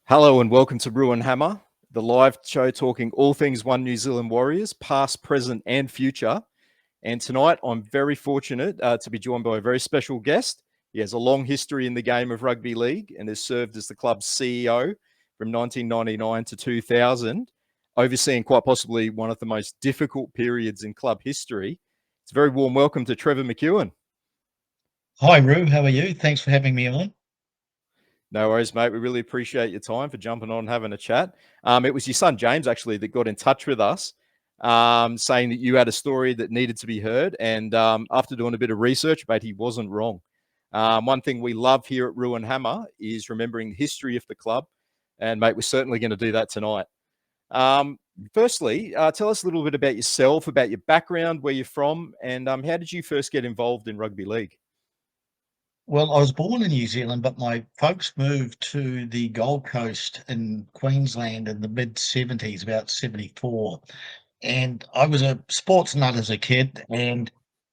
Hello and welcome to Brew and Hammer, the live show talking all things One New Zealand Warriors, past, present, and future. And tonight, I'm very fortunate to be joined by a very special guest. He has a long history in the game of rugby league and has served as the club's CEO from 1999 to 2000, overseeing quite possibly one of the most difficult periods in club history. It's a very warm welcome to Trevor McKewen. Hi, Roo. How are you? Thanks for having me on. No worries, mate. We really appreciate your time for jumping on and having a chat. It was your son, James, actually, that got in touch with us, saying that you had a story that needed to be heard. And after doing a bit of research, mate, he wasn't wrong. One thing we love here at Ruin Hammer is remembering the history of the club. And, mate, we're certainly going to do that tonight. Firstly, tell us a little bit about yourself, about your background, where you're from, and how did you first get involved in rugby league? Well, I was born in New Zealand, but my folks moved to the Gold Coast in Queensland in the mid-70s, about 74. And I was a sports nut as a kid, and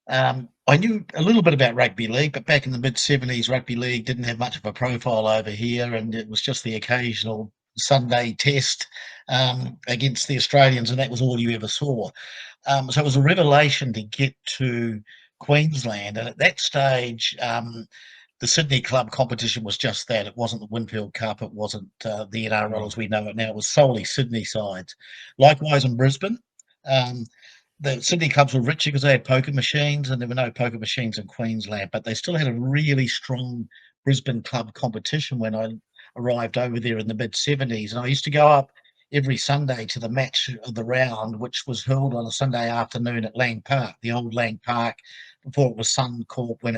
I knew a little bit about rugby league, but back in the mid-70s, rugby league didn't have much of a profile over here, and it was just the occasional Sunday test against the Australians, and that was all you ever saw. So it was a revelation to get to Queensland, and at that stage, the Sydney club competition was just that. It wasn't the Winfield Cup. It wasn't the NRL as we know it now. It was solely Sydney sides. Likewise in Brisbane, um, the Sydney clubs were richer because they had poker machines, and there were no poker machines in Queensland. But they still had a really strong Brisbane club competition when I arrived over there in the mid-70s. And I used to go up every Sunday to the match of the round, which was held on a Sunday afternoon at Lang Park, the old Lang Park, before it was Suncorp, when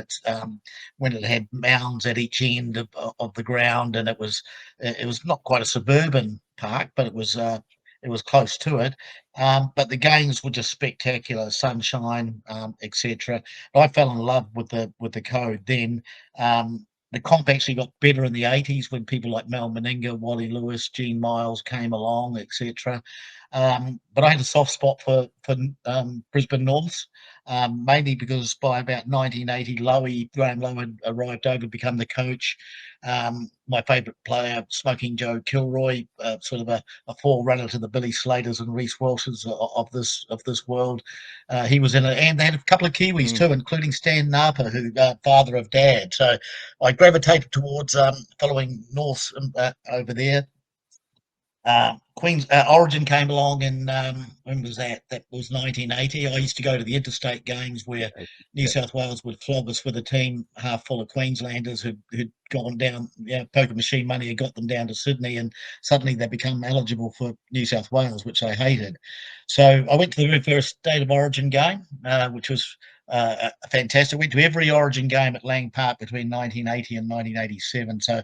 it had mounds at each end of the ground, and it was not quite a suburban park, but it was close to it. But the games were just spectacular, sunshine, etc. I fell in love with the code then. The comp actually got better in the 80s when people like Mel Meninga, Wally Lewis, Gene Miles came along, etc. But I had a soft spot for Brisbane Norths, mainly because by about 1980, Graham Lowe had arrived over, become the coach. My favourite player, Smoking Joe Kilroy, sort of a forerunner to the Billy Slaters and Reece Welsh's of this world. He was in it, and they had a couple of Kiwis too, including Stan Napa, who father of Dad. So I gravitated towards following North over there. Queen's Origin came along in when was that? That was 1980. I used to go to the interstate games where New South Wales would flog us with a team half full of Queenslanders who'd gone down. Poker machine money had got them down to Sydney, and suddenly they become eligible for New South Wales, which I hated. So I went to the very first State of Origin game, which was fantastic. Went to every Origin game at Lang Park between 1980 and 1987. So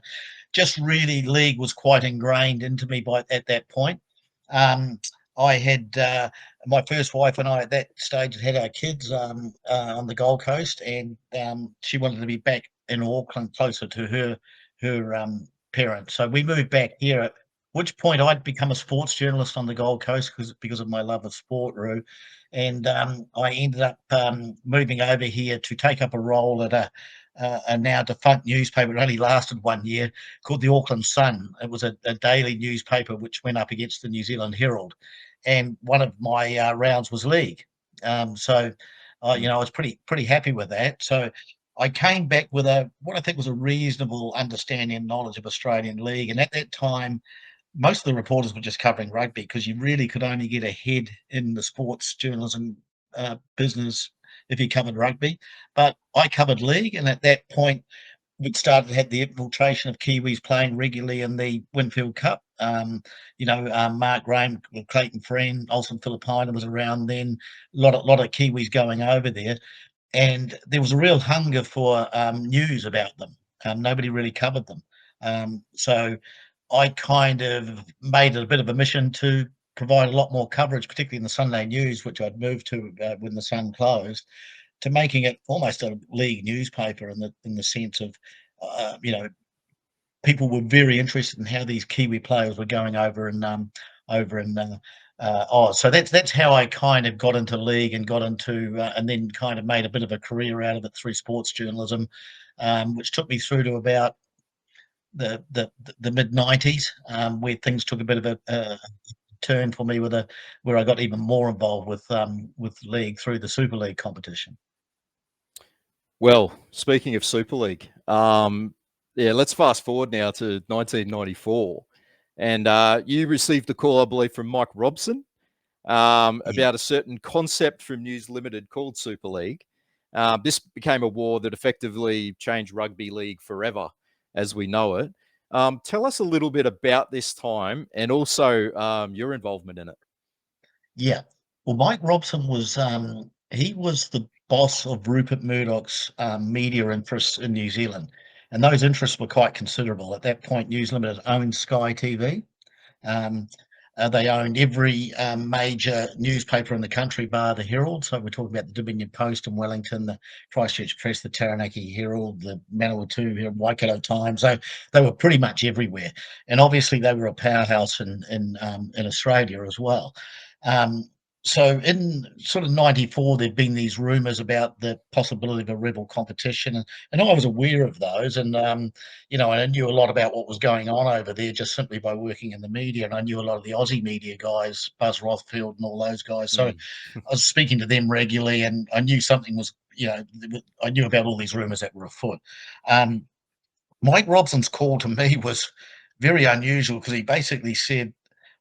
just really league was quite ingrained into me at that point. Um, I had my first wife and I at that stage had our kids on the Gold Coast, and she wanted to be back in Auckland, closer to her parents. So we moved back here. At which point I'd become a sports journalist on the Gold Coast because of my love of sport, Roo. And I ended up moving over here to take up a role at a now defunct newspaper. It only lasted 1 year, called the Auckland Sun. It was a daily newspaper which went up against the New Zealand Herald, and one of my rounds was league. So, I was pretty happy with that. So, I came back with what I think was a reasonable understanding and knowledge of Australian league, and at that time, most of the reporters were just covering rugby because you really could only get ahead in the sports journalism business if you covered rugby. But I covered league, and at that point, we'd started to have the infiltration of Kiwis playing regularly in the Winfield Cup. Mark Graham, Clayton Friend, Olsen Philippina was around then. A lot of Kiwis going over there, and there was a real hunger for news about them. Nobody really covered them, so I kind of made it a bit of a mission to provide a lot more coverage, particularly in the Sunday news, which I'd moved to when the Sun closed, to making it almost a league newspaper in the sense of, people were very interested in how these Kiwi players were going over in Oz. So that's how I kind of got into league and got into and then kind of made a bit of a career out of it through sports journalism, which took me through to about the mid '90s, where things took a bit of a turn for me where I got even more involved with the league through the Super League competition. Well, speaking of Super League, yeah, let's fast forward now to 1994, and you received a call, I believe, from Mike Robson Yeah, about a certain concept from News Limited called Super League. This became a war that effectively changed rugby league forever as we know it. Tell us a little bit about this time and also your involvement in it. yeah. Well, Mike Robson was he was the boss of Rupert Murdoch's media interests in New Zealand, and those interests were quite considerable at that point. News Limited owned Sky TV. Um, they owned every major newspaper in the country, bar the Herald. So we're talking about the Dominion Post in Wellington, the Christchurch Press, the Taranaki Herald, the Manawatu, Waikato Times. So they were pretty much everywhere, and obviously they were a powerhouse in Australia as well. Um, so in sort of '94, there'd been these rumours about the possibility of a rebel competition, and I was aware of those, and I knew a lot about what was going on over there just simply by working in the media, and I knew a lot of the Aussie media guys, Buzz Rothfield and all those guys. So Mm, I was speaking to them regularly, and I knew something was, I knew about all these rumours that were afoot. Um, Mike Robson's call to me was very unusual because he basically said,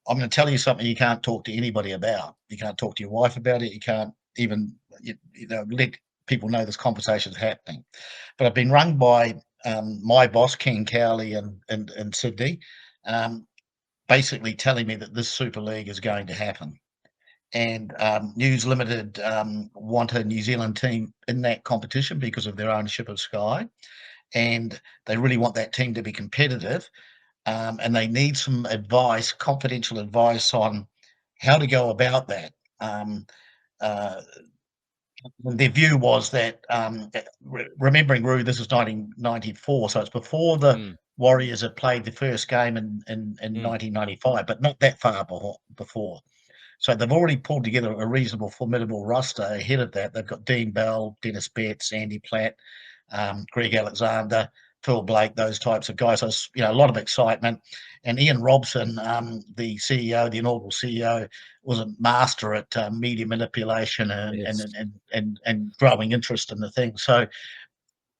I'm going to tell you something you can't talk to anybody about. You can't talk to your wife about it. You can't even, let people know this conversation's happening. But I've been rung by my boss, Ken Cowley in Sydney, um, basically telling me that this Super League is going to happen. And News Limited want a New Zealand team in that competition because of their ownership of Sky. And they really want that team to be competitive. And they need some advice, confidential advice on how to go about that. Um, uh, their view was that, remembering, Roo, this was 1994, so it's before the mm, Warriors had played the first game in mm, 1995, but not that far before. So they've already pulled together a reasonable, formidable roster ahead of that. They've got Dean Bell, Dennis Betts, Andy Platt, Greg Alexander, Phil Blake, those types of guys. So it's, a lot of excitement. And Ian Robson, the CEO, the inaugural CEO, was a master at media manipulation yes. and growing interest in the thing. So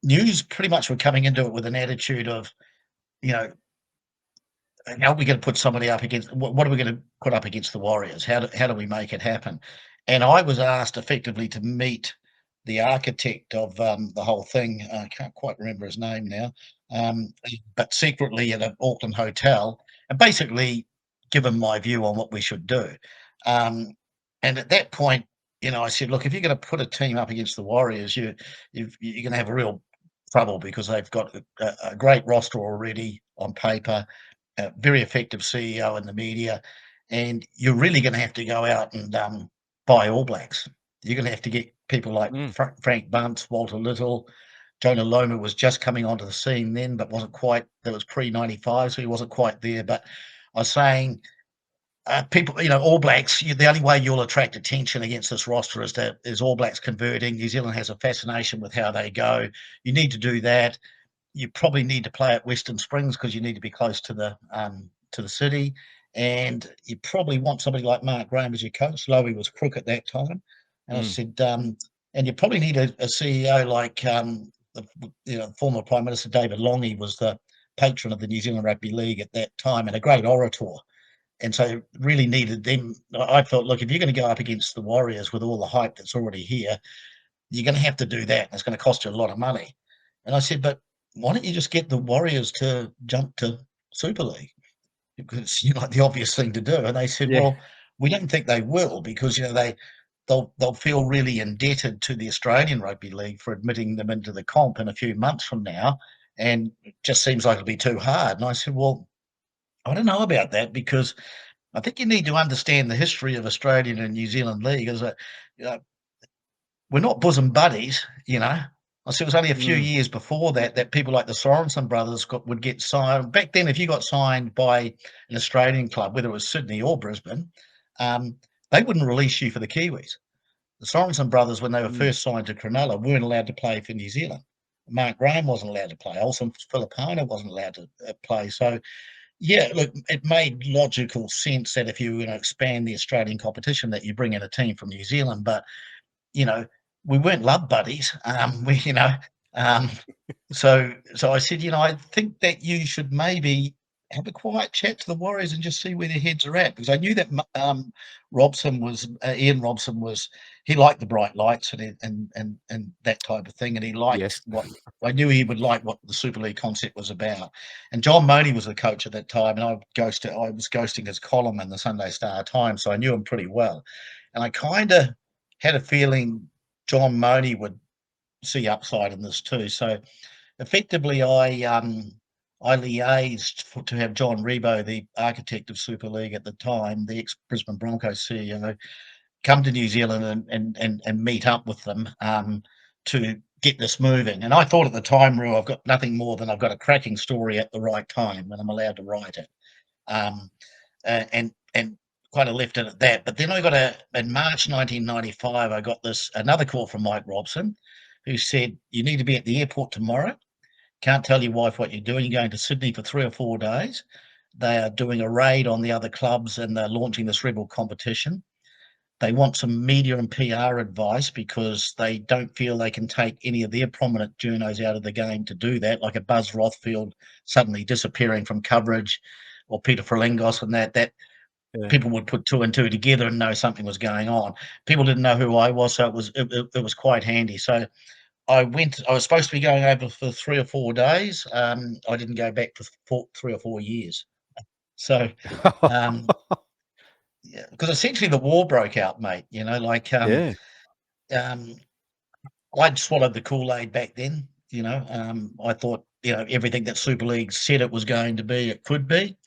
news pretty much were coming into it with an attitude of, you know, how are we going to put somebody up against? What are we going to put up against the Warriors? How do we make it happen? And I was asked effectively to meet the architect of the whole thing. I can't quite remember his name now, um, but secretly at an Auckland hotel, and basically give him my view on what we should do. Um, and at that point, I said, look, if you're going to put a team up against the Warriors, you're going to have a real trouble because they've got a great roster already on paper, a very effective CEO in the media, and you're really going to have to go out and buy All Blacks. You're going to have to get people like Mm, Frank Bunce, Walter Little. Jonah Loma was just coming onto the scene then, but wasn't quite. That was pre '95, so he wasn't quite there. But I was saying, people, All Blacks. The only way you'll attract attention against this roster is All Blacks converting. New Zealand has a fascination with how they go. You need to do that. You probably need to play at Western Springs because you need to be close to the city, and you probably want somebody like Mark Graham as your coach. Lowy was crook at that time, and I mm, said, and you probably need a CEO like former Prime Minister David Lange was the patron of the New Zealand Rugby League at that time and a great orator. And so really needed them. I felt, look, if you're going to go up against the Warriors with all the hype that's already here, you're going to have to do that. And it's going to cost you a lot of money. And I said, but why don't you just get the Warriors to jump to Super League? Because like the obvious thing to do. And they said, yeah. well, we don't think they will because they'll feel really indebted to the Australian Rugby League for admitting them into the comp in a few months from now, and it just seems like it'll be too hard. And I said, well, I don't know about that because I think you need to understand the history of Australian and New Zealand league. As a, you know, we're not bosom buddies. I said it was only a few Mm, years before that people like the Sorensen brothers would get signed. Back then, if you got signed by an Australian club, whether it was Sydney or Brisbane, um, they wouldn't release you for the Kiwis. The Sorensen brothers, when they were mm, first signed to Cronulla, weren't allowed to play for New Zealand. Mark Graham wasn't allowed to play. Olsen Filipino wasn't allowed to play. So, yeah, look, it made logical sense that if you were going to expand the Australian competition, that you bring in a team from New Zealand. But you know, we weren't love buddies. Um, so I said, I think that you should maybe have a quiet chat to the Warriors and just see where their heads are at, because I knew that Ian Robson was, he liked the bright lights and that type of thing, and he liked Yes. what I knew he would like what the Super League concept was about. And John Mooney was the coach at that time, and I was ghosting his column in the Sunday Star Times, so I knew him pretty well, and I kind of had a feeling John Mooney would see upside in this too. So effectively, I liaised to have John Rebo, the architect of Super League at the time, the ex-Brisbane Broncos CEO, come to New Zealand and meet up with them to get this moving. And I thought at the time, Roo, I've got nothing more than I've got a cracking story at the right time, and I'm allowed to write it. Um, and kind of left it at that. But then in March 1995, I got another call from Mike Robson, who said, "You need to be at the airport tomorrow. Can't tell your wife what you're doing. You're going to Sydney for 3 or 4 days. They are doing a raid on the other clubs, and they're launching this rebel competition. They want some media and PR advice because they don't feel they can take any of their prominent journos out of the game to do that, like a Buzz Rothfield suddenly disappearing from coverage, or Peter Frelengos, and that Yeah. people would put 2 and 2 together and know something was going on. People didn't know who I was, so it was quite handy. So I was supposed to be going over for 3 or 4 days. I didn't go back for 3 or 4 years. So, um, yeah, because essentially the war broke out, mate. Yeah. Um, I'd swallowed the Kool-Aid back then. I thought, everything that Super League said it was going to be, it could be.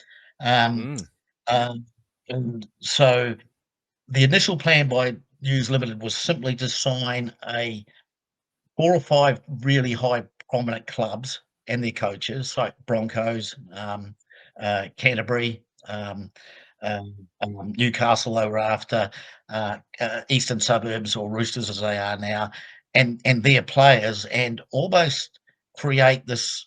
Um, Mm. um, and so the initial plan by News Limited was simply to sign 4 or 5 really high prominent clubs and their coaches, like Broncos, Canterbury, Newcastle they were after, Eastern Suburbs, or Roosters as they are now, and their players, and almost create this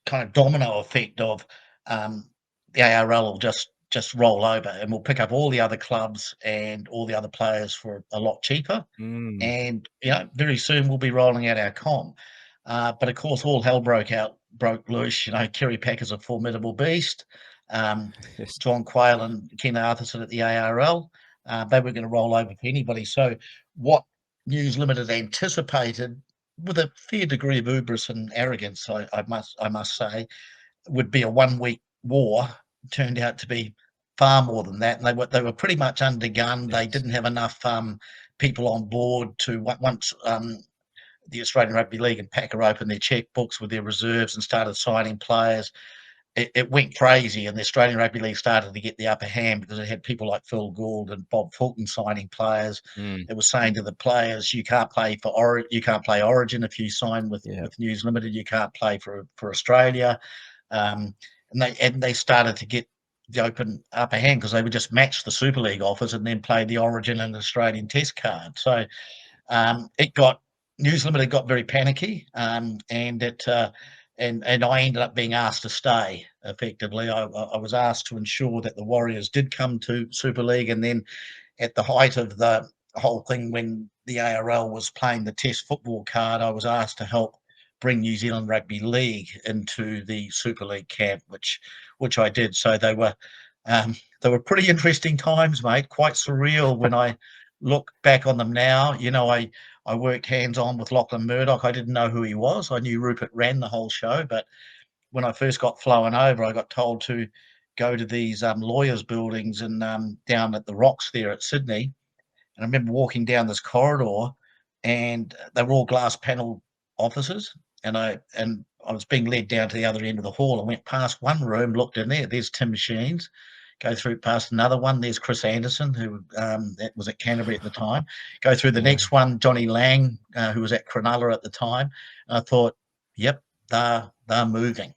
kind of domino effect of, um, the ARL will just roll over, and we'll pick up all the other clubs and all the other players for a lot cheaper, Mm. and very soon we'll be rolling out our comp. But of course, all hell broke loose. Kerry Packer's a formidable beast. Um, Yes. John Quayle and Ken Arthurson at the ARL, they were going to roll over for anybody. So what News Limited anticipated, with a fair degree of hubris and arrogance, I must say, would be a 1-week war, turned out to be far more than that, and they were pretty much undergunned. They Yes. didn't have enough people on board to once the Australian Rugby League and Packer opened their checkbooks with their reserves and started signing players. It went crazy, and the Australian Rugby League started to get the upper hand because it had people like Phil Gould and Bob Fulton signing players. Mm. It was saying to the players, "You can't play you can't play Origin if you sign with Yeah. News Limited. You can't play for Australia." Um, and they started to get the open upper hand because they would just match the Super League offers and then play the Origin and Australian Test card. So it got News Limited got very panicky, and I ended up being asked to stay. Effectively, I was asked to ensure that the Warriors did come to Super League, and then at the height of the whole thing, when the ARL was playing the Test football card, I was asked to help bring New Zealand Rugby League into the Super League camp, which I did. So they were pretty interesting times, mate. Quite surreal when I look back on them now. I worked hands on with Lachlan Murdoch. I didn't know who he was. I knew Rupert ran the whole show, but when I first got flown over, I got told to go to these lawyers' buildings and down at the Rocks there at Sydney. And I remember walking down this corridor, and they were all glass panel offices. And I was being led down to the other end of the hall. I went past one room, looked in there. There's Tim Machines. Go through past another one. There's Chris Anderson, who that was at Canterbury at the time. Go through the Yeah. next one, Johnny Lang, who was at Cronulla at the time. And I thought, yep, they're moving.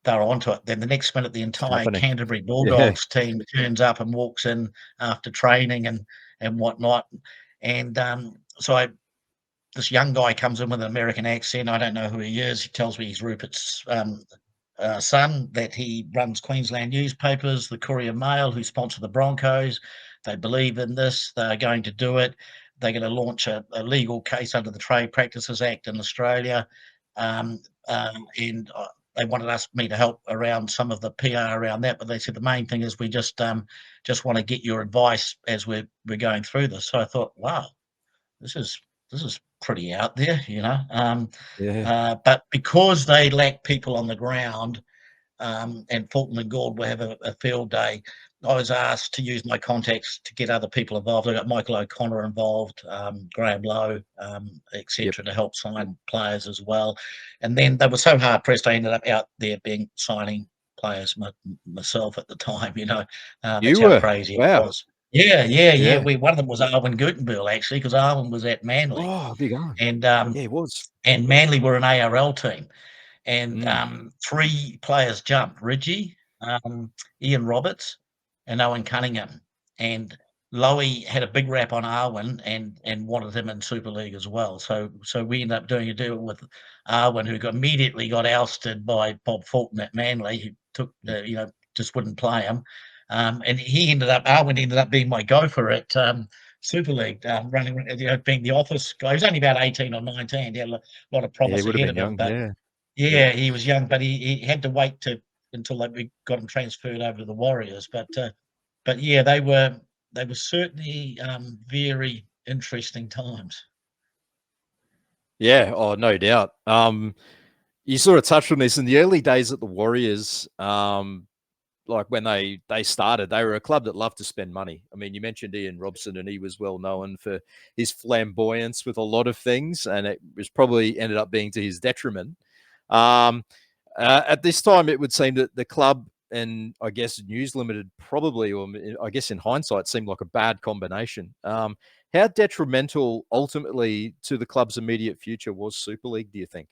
They're onto it. Then the next minute, the It's entire happening. Canterbury Yeah. Bulldogs team turns up and walks in after training and whatnot. And so this young guy comes in with an American accent. I don't know who he is. He tells me he's Rupert's son, that he runs Queensland newspapers, the Courier Mail, who sponsor the Broncos. They believe in this. They're going to do it. They're going to launch a legal case under the Trade Practices Act in Australia. And they wanted me to help around some of the PR around that, but they said the main thing is we just want to get your advice as we're going through this. So I thought, wow, this is pretty out there, Yeah. but because they lack people on the ground, and Fulton and Gord will have a field day, I was asked to use my contacts to get other people involved. I got Michael O'Connor involved, Graham Lowe, Yep. etc., to help sign players as well. And then they were so hard pressed, I ended up out there signing players myself at the time. That's You how were. crazy it Wow. was. Yeah. Yeah. One of them was Arwen Gutenberg, actually, because Arwen was at Manly, Oh, big on. and Yeah, it was. Manly were an ARL team, and Mm. 3 players jumped: Ridgie, Ian Roberts, and Owen Cunningham. And Lowy had a big rap on Arwen and wanted him in Super League as well. So we ended up doing a deal with Arwen, who immediately got ousted by Bob Fulton at Manly, who took Mm. just wouldn't play him. And Arwen ended up being my gopher at Super League, running, being the office guy. He was only about 18 or 19. He had a lot of Yeah, he promise would have ahead been of him, young. but Yeah. Yep. yeah, he was young, but he had to wait until we got him transferred over to the Warriors. But yeah, they were certainly very interesting times. Yeah. Oh, no doubt. You sort of touched on this in the early days at the Warriors. Like when they started, they were a club that loved to spend money. I mean, you mentioned Ian Robson, and he was well known for his flamboyance with a lot of things, and it was probably ended up being to his detriment. Um, at this time, it would seem that the club and I guess News Limited probably, or I guess in hindsight, seemed like a bad combination. How detrimental ultimately to the club's immediate future was Super League, do you think?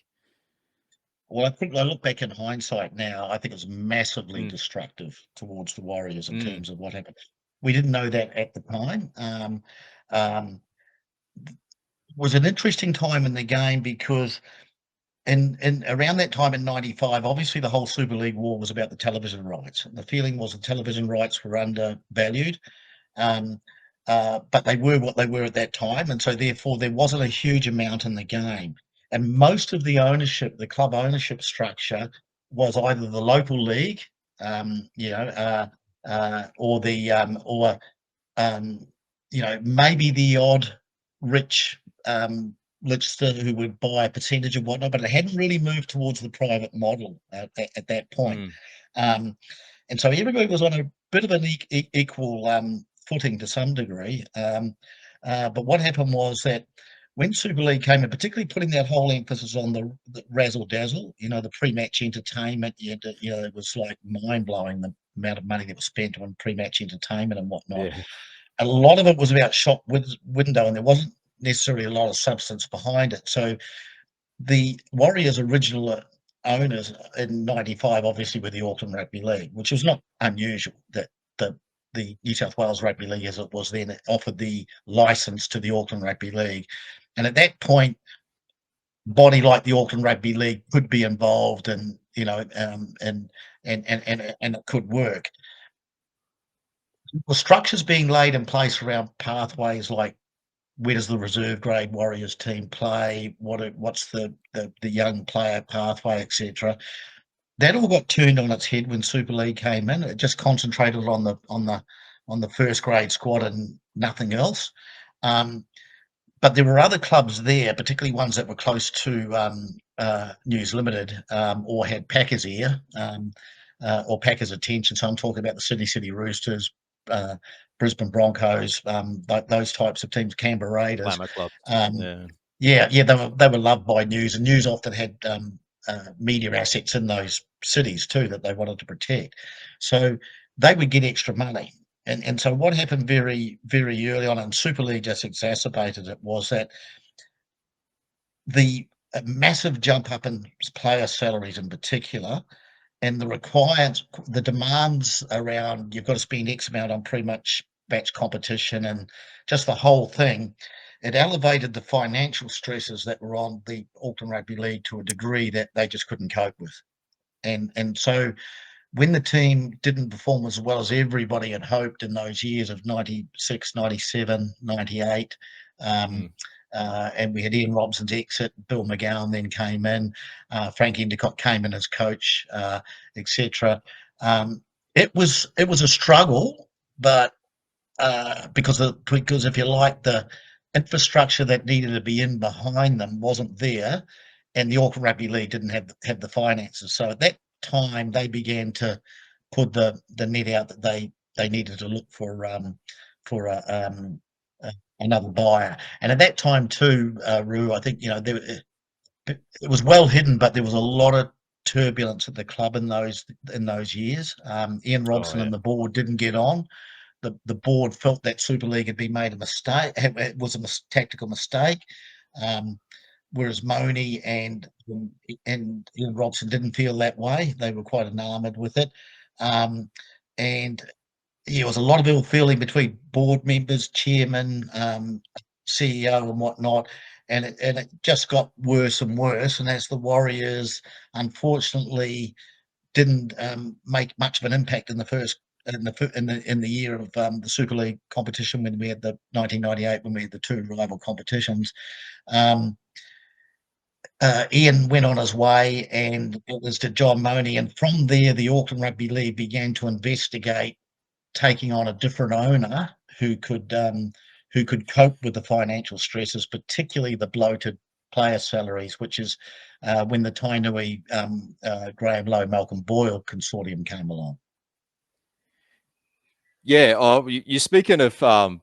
Well, I think I look back in hindsight now, I think it was massively Mm, destructive towards the Warriors in mm, terms of what happened. We didn't know that at the time. Um, was an interesting time in the game because and around that time in '95, obviously the whole Super League war was about the television rights. The feeling was the television rights were undervalued, um, but they were what they were at that time, and so therefore there wasn't a huge amount in the game. And most of the ownership, the club ownership structure, was either the local league, or um, maybe the odd rich lister who would buy a percentage of whatnot, but it hadn't really moved towards the private model at that point. mm. Um, and so everybody was on a bit of an equal footing to some degree. But what happened was that when Super League came in, particularly putting that whole emphasis on the razzle dazzle, the pre-match entertainment, it was like mind blowing the amount of money that was spent on pre-match entertainment and whatnot. Yeah. A lot of it was about shop window, and there wasn't necessarily a lot of substance behind it. So the Warriors' original owners in '95 obviously were the Auckland Rugby League, which was not unusual that the New South Wales Rugby League, as it was then, offered the license to the Auckland Rugby League. And at that point, body like the Auckland Rugby League could be involved, and it could work. The structures being laid in place around pathways like where does the reserve grade Warriors team play? What's the young player pathway, etc. That all got turned on its head when Super League came in. It just concentrated on the first grade squad and nothing else. But there were other clubs there, particularly ones that were close to News Limited, or had Packers' ear, or Packers' attention. So I'm talking about the Sydney City Roosters, uh, Brisbane Broncos, those types of teams, Canberra Raiders. Glamour clubs. Um, Yeah. yeah, they were loved by News, and News often had media assets in those cities too that they wanted to protect. So they would get extra money. And so what happened very, very early on, and Super League just exacerbated it, was that the massive jump up in player salaries in particular, and the demands around you've got to spend X amount on pretty much match competition and just the whole thing. it elevated the financial stresses that were on the Auckland Rugby League to a degree that they just couldn't cope with. And so when the team didn't perform as well as everybody had hoped in those years of 96, 97, 98, and we had Ian Robson's exit, Bill McGowan then came in, Frank Endicott came in as coach, etc. It was a struggle, but because if you like, the infrastructure that needed to be in behind them wasn't there, and the Auckland Rugby League didn't have the finances. So at that time, they began to put the net out that they needed to look for another buyer. And at that time too, Roo, I think it was well hidden, but there was a lot of turbulence at the club in those years. Ian Oh, Robson yeah. and the board didn't get on. The board felt that Super League had been made a mistake. It was a tactical mistake. Whereas Moni and Ian Robson didn't feel that way. They were quite enamored with it. And there was a lot of ill feeling between board members, chairman, CEO, and whatnot. And it just got worse and worse. And as the Warriors, unfortunately, didn't make much of an impact in the year of the Super League competition when we had the 1998 when we had the two rival competitions. Ian went on his way, and it was to John Money, and from there the Auckland Rugby League began to investigate taking on a different owner who could cope with the financial stresses, particularly the bloated player salaries, which is when the Tainui Graham Lowe, Malcom Boyle consortium came along. Yeah, you're speaking of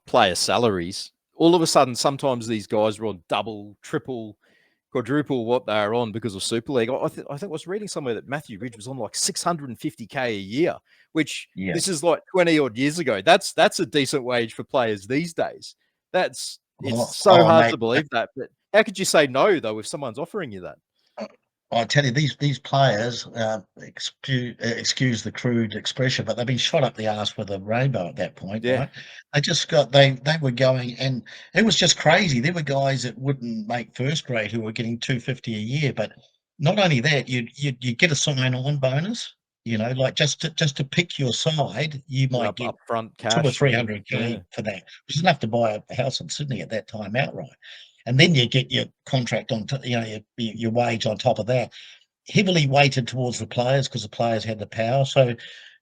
player salaries. All of a sudden, sometimes these guys are on double, triple, quadruple what they're on because of Super League. I think I was reading somewhere that Matthew Ridge was on like 650K a year, which Yeah. this is like 20 odd years ago. That's a decent wage for players these days. It's so hard mate, to believe that. But how could you say no though if someone's offering you that? I tell you, these players, excuse the crude expression, but they've been shot up the arse with a rainbow at that point, Yeah, right? They were going, and it was just crazy. There were guys that wouldn't make first grade who were getting 250 a year, but not only that, you get a sign-on bonus. Like just to pick your side, you might get up front two or cash three sort of. hundred Yeah, k for that, which is enough to buy a house in Sydney at that time outright. And then you get your contract on, your wage on top of that, heavily weighted towards the players because the players had the power. So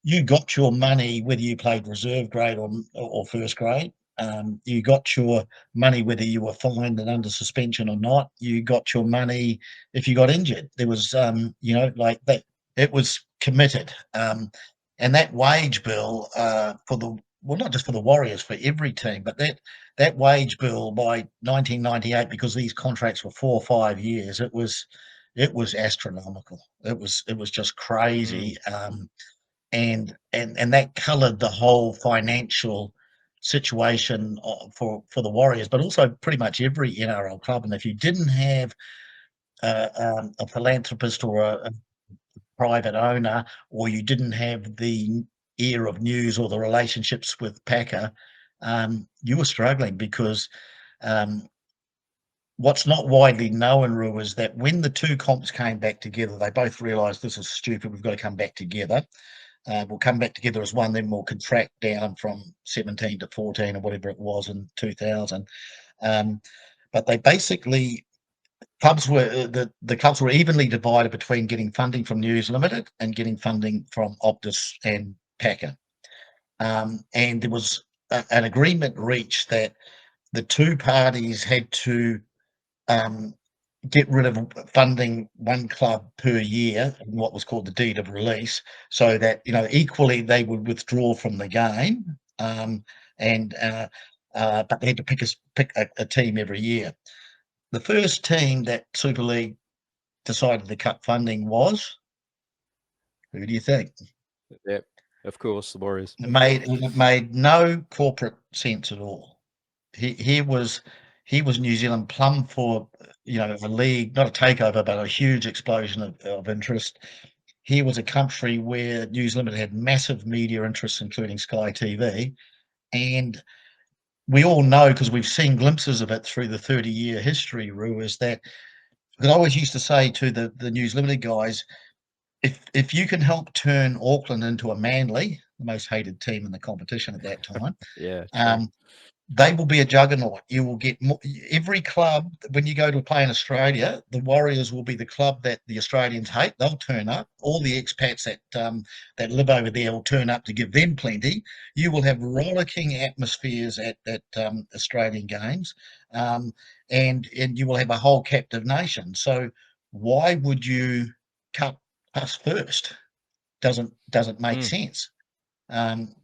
you got your money whether you played reserve grade or first grade. You got your money whether you were fined and under suspension or not. You got your money if you got injured. There was, like that. It was committed, and that wage bill not just for the Warriors, for every team, but that wage bill by 1998, because these contracts were 4 or 5 years, it was astronomical. It was just crazy, and that coloured the whole financial situation for the Warriors, but also pretty much every NRL club. And if you didn't have a philanthropist or a private owner, or you didn't have the ear of news or the relationships with Packer, you were struggling because what's not widely known, Ru, is that when the two comps came back together, they both realised this is stupid. We've got to come back together. We'll come back together as one, then we'll contract down from 17 to 14 or whatever it was in 2000. But they basically the clubs were evenly divided between getting funding from News Limited and getting funding from Optus and Packer. And there was an agreement reached that the two parties had to get rid of funding one club per year in what was called the deed of release, so that equally they would withdraw from the game, and but they had to pick a team every year. The first team that Super League decided to cut funding was, who do you think? yeah, of course, the Warriors. It made no corporate sense at all. He was New Zealand plumb for a league, not a takeover, but a huge explosion of interest. Here was a country where News Limited had massive media interests, including Sky TV, and we all know, because we've seen glimpses of it through the 30-year history, Roo, is that, because I always used to say to the News Limited guys, if you can help turn Auckland into a Manly, the most hated team in the competition at that time, Yeah, true. um, they will be a juggernaut. You will get more, every club, when you go to play in Australia, the Warriors will be the club that the Australians hate. They'll turn up. All the expats that live over there will turn up to give them plenty. You will have rollicking atmospheres at Australian games, um, and you will have a whole captive nation. So why would you cut us first? Doesn't make Mm. sense.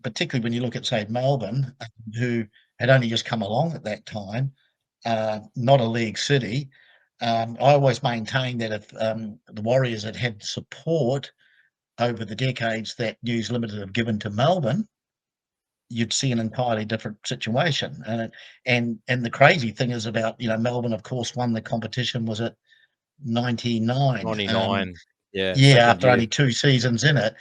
Particularly when you look at, say, Melbourne, who had only just come along at that time, not a league city. I always maintain that if the Warriors had had support over the decades that News Limited have given to Melbourne, you'd see an entirely different situation. And the crazy thing is about, Melbourne, of course, won the competition, was it 99? 99. Yeah, Yeah, second after year. only 2 seasons in it.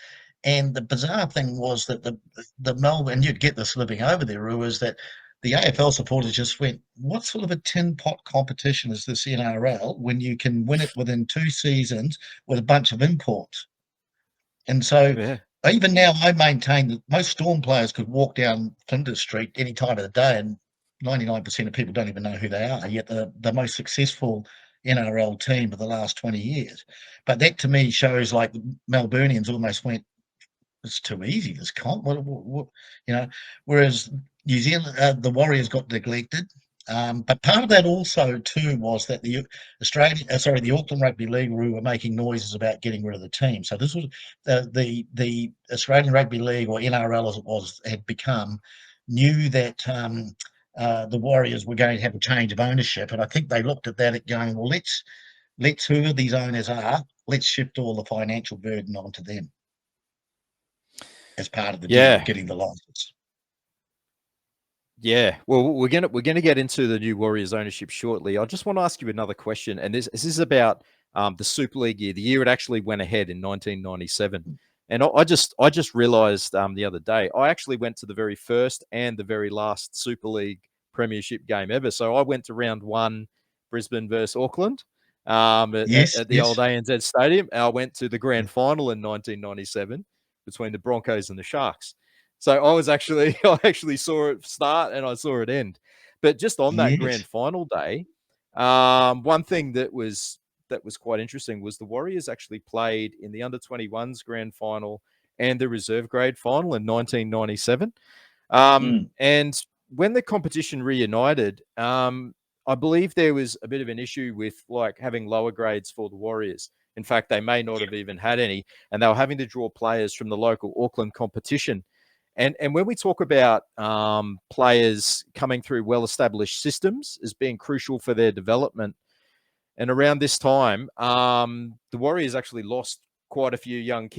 And the bizarre thing was that the Melbourne, and you'd get this living over there, Roo, is that the AFL supporters just went, "What sort of a tin pot competition is this NRL when you can win it within 2 seasons with a bunch of imports?" And so Yeah. even now, I maintain that most Storm players could walk down Flinders Street any time of the day, and 99% of people don't even know who they are, yet the most successful NRL team of the last 20 years. But that to me shows like the Melburnians almost went, it's too easy, this comp. What, you know, whereas New Zealand, the Warriors got neglected. But part of that also too was that the Auckland Rugby League were making noises about getting rid of the team. So this was the Australian Rugby League, or NRL as it was, had become, knew that the Warriors were going to have a change of ownership, and I think they looked at that at going, well, let's whoever these owners are, let's shift all the financial burden onto them as part of the deal of Yeah. getting the license. Yeah. Well, we're gonna get into the new Warriors ownership shortly. I just want to ask you another question, and this is about the Super League year, the year it actually went ahead in 1997. And I just realised the other day I actually went to the very first and the very last Super League Premiership game ever. So I went to round one, Brisbane versus Auckland, Yes, at the old yes. ANZ Stadium. And I went to the grand final in 1997 between the Broncos and the Sharks. So I actually saw it start and I saw it end. But just on that grand Yes. final day, one thing that was quite interesting was the Warriors actually played in the under 21s grand final and the reserve grade final in 1997. Mm. And when the competition reunited, I believe there was a bit of an issue with like having lower grades for the Warriors. In fact, they may not have even had any, and they were having to draw players from the local Auckland competition. And when we talk about players coming through well-established systems as being crucial for their development, and around this time, the Warriors actually lost quite a few young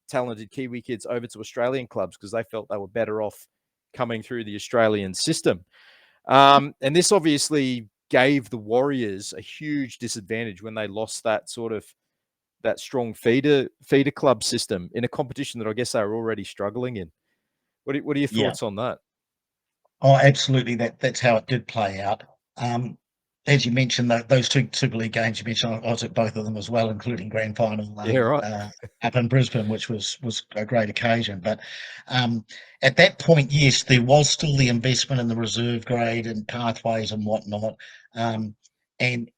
talented Kiwi kids over to Australian clubs because they felt they were better off coming through the Australian system. And this obviously gave the Warriors a huge disadvantage when they lost that strong feeder club system in a competition that I guess they were already struggling in. What are your Yeah. thoughts on that? Oh, absolutely. That's how it did play out. Um, as you mentioned, those two Super League games you mentioned, I was at both of them as well, including grand final Yeah, right. up in Brisbane, which was a great occasion. But um, at that point, yes, there was still the investment in the reserve grade and pathways and whatnot, um, and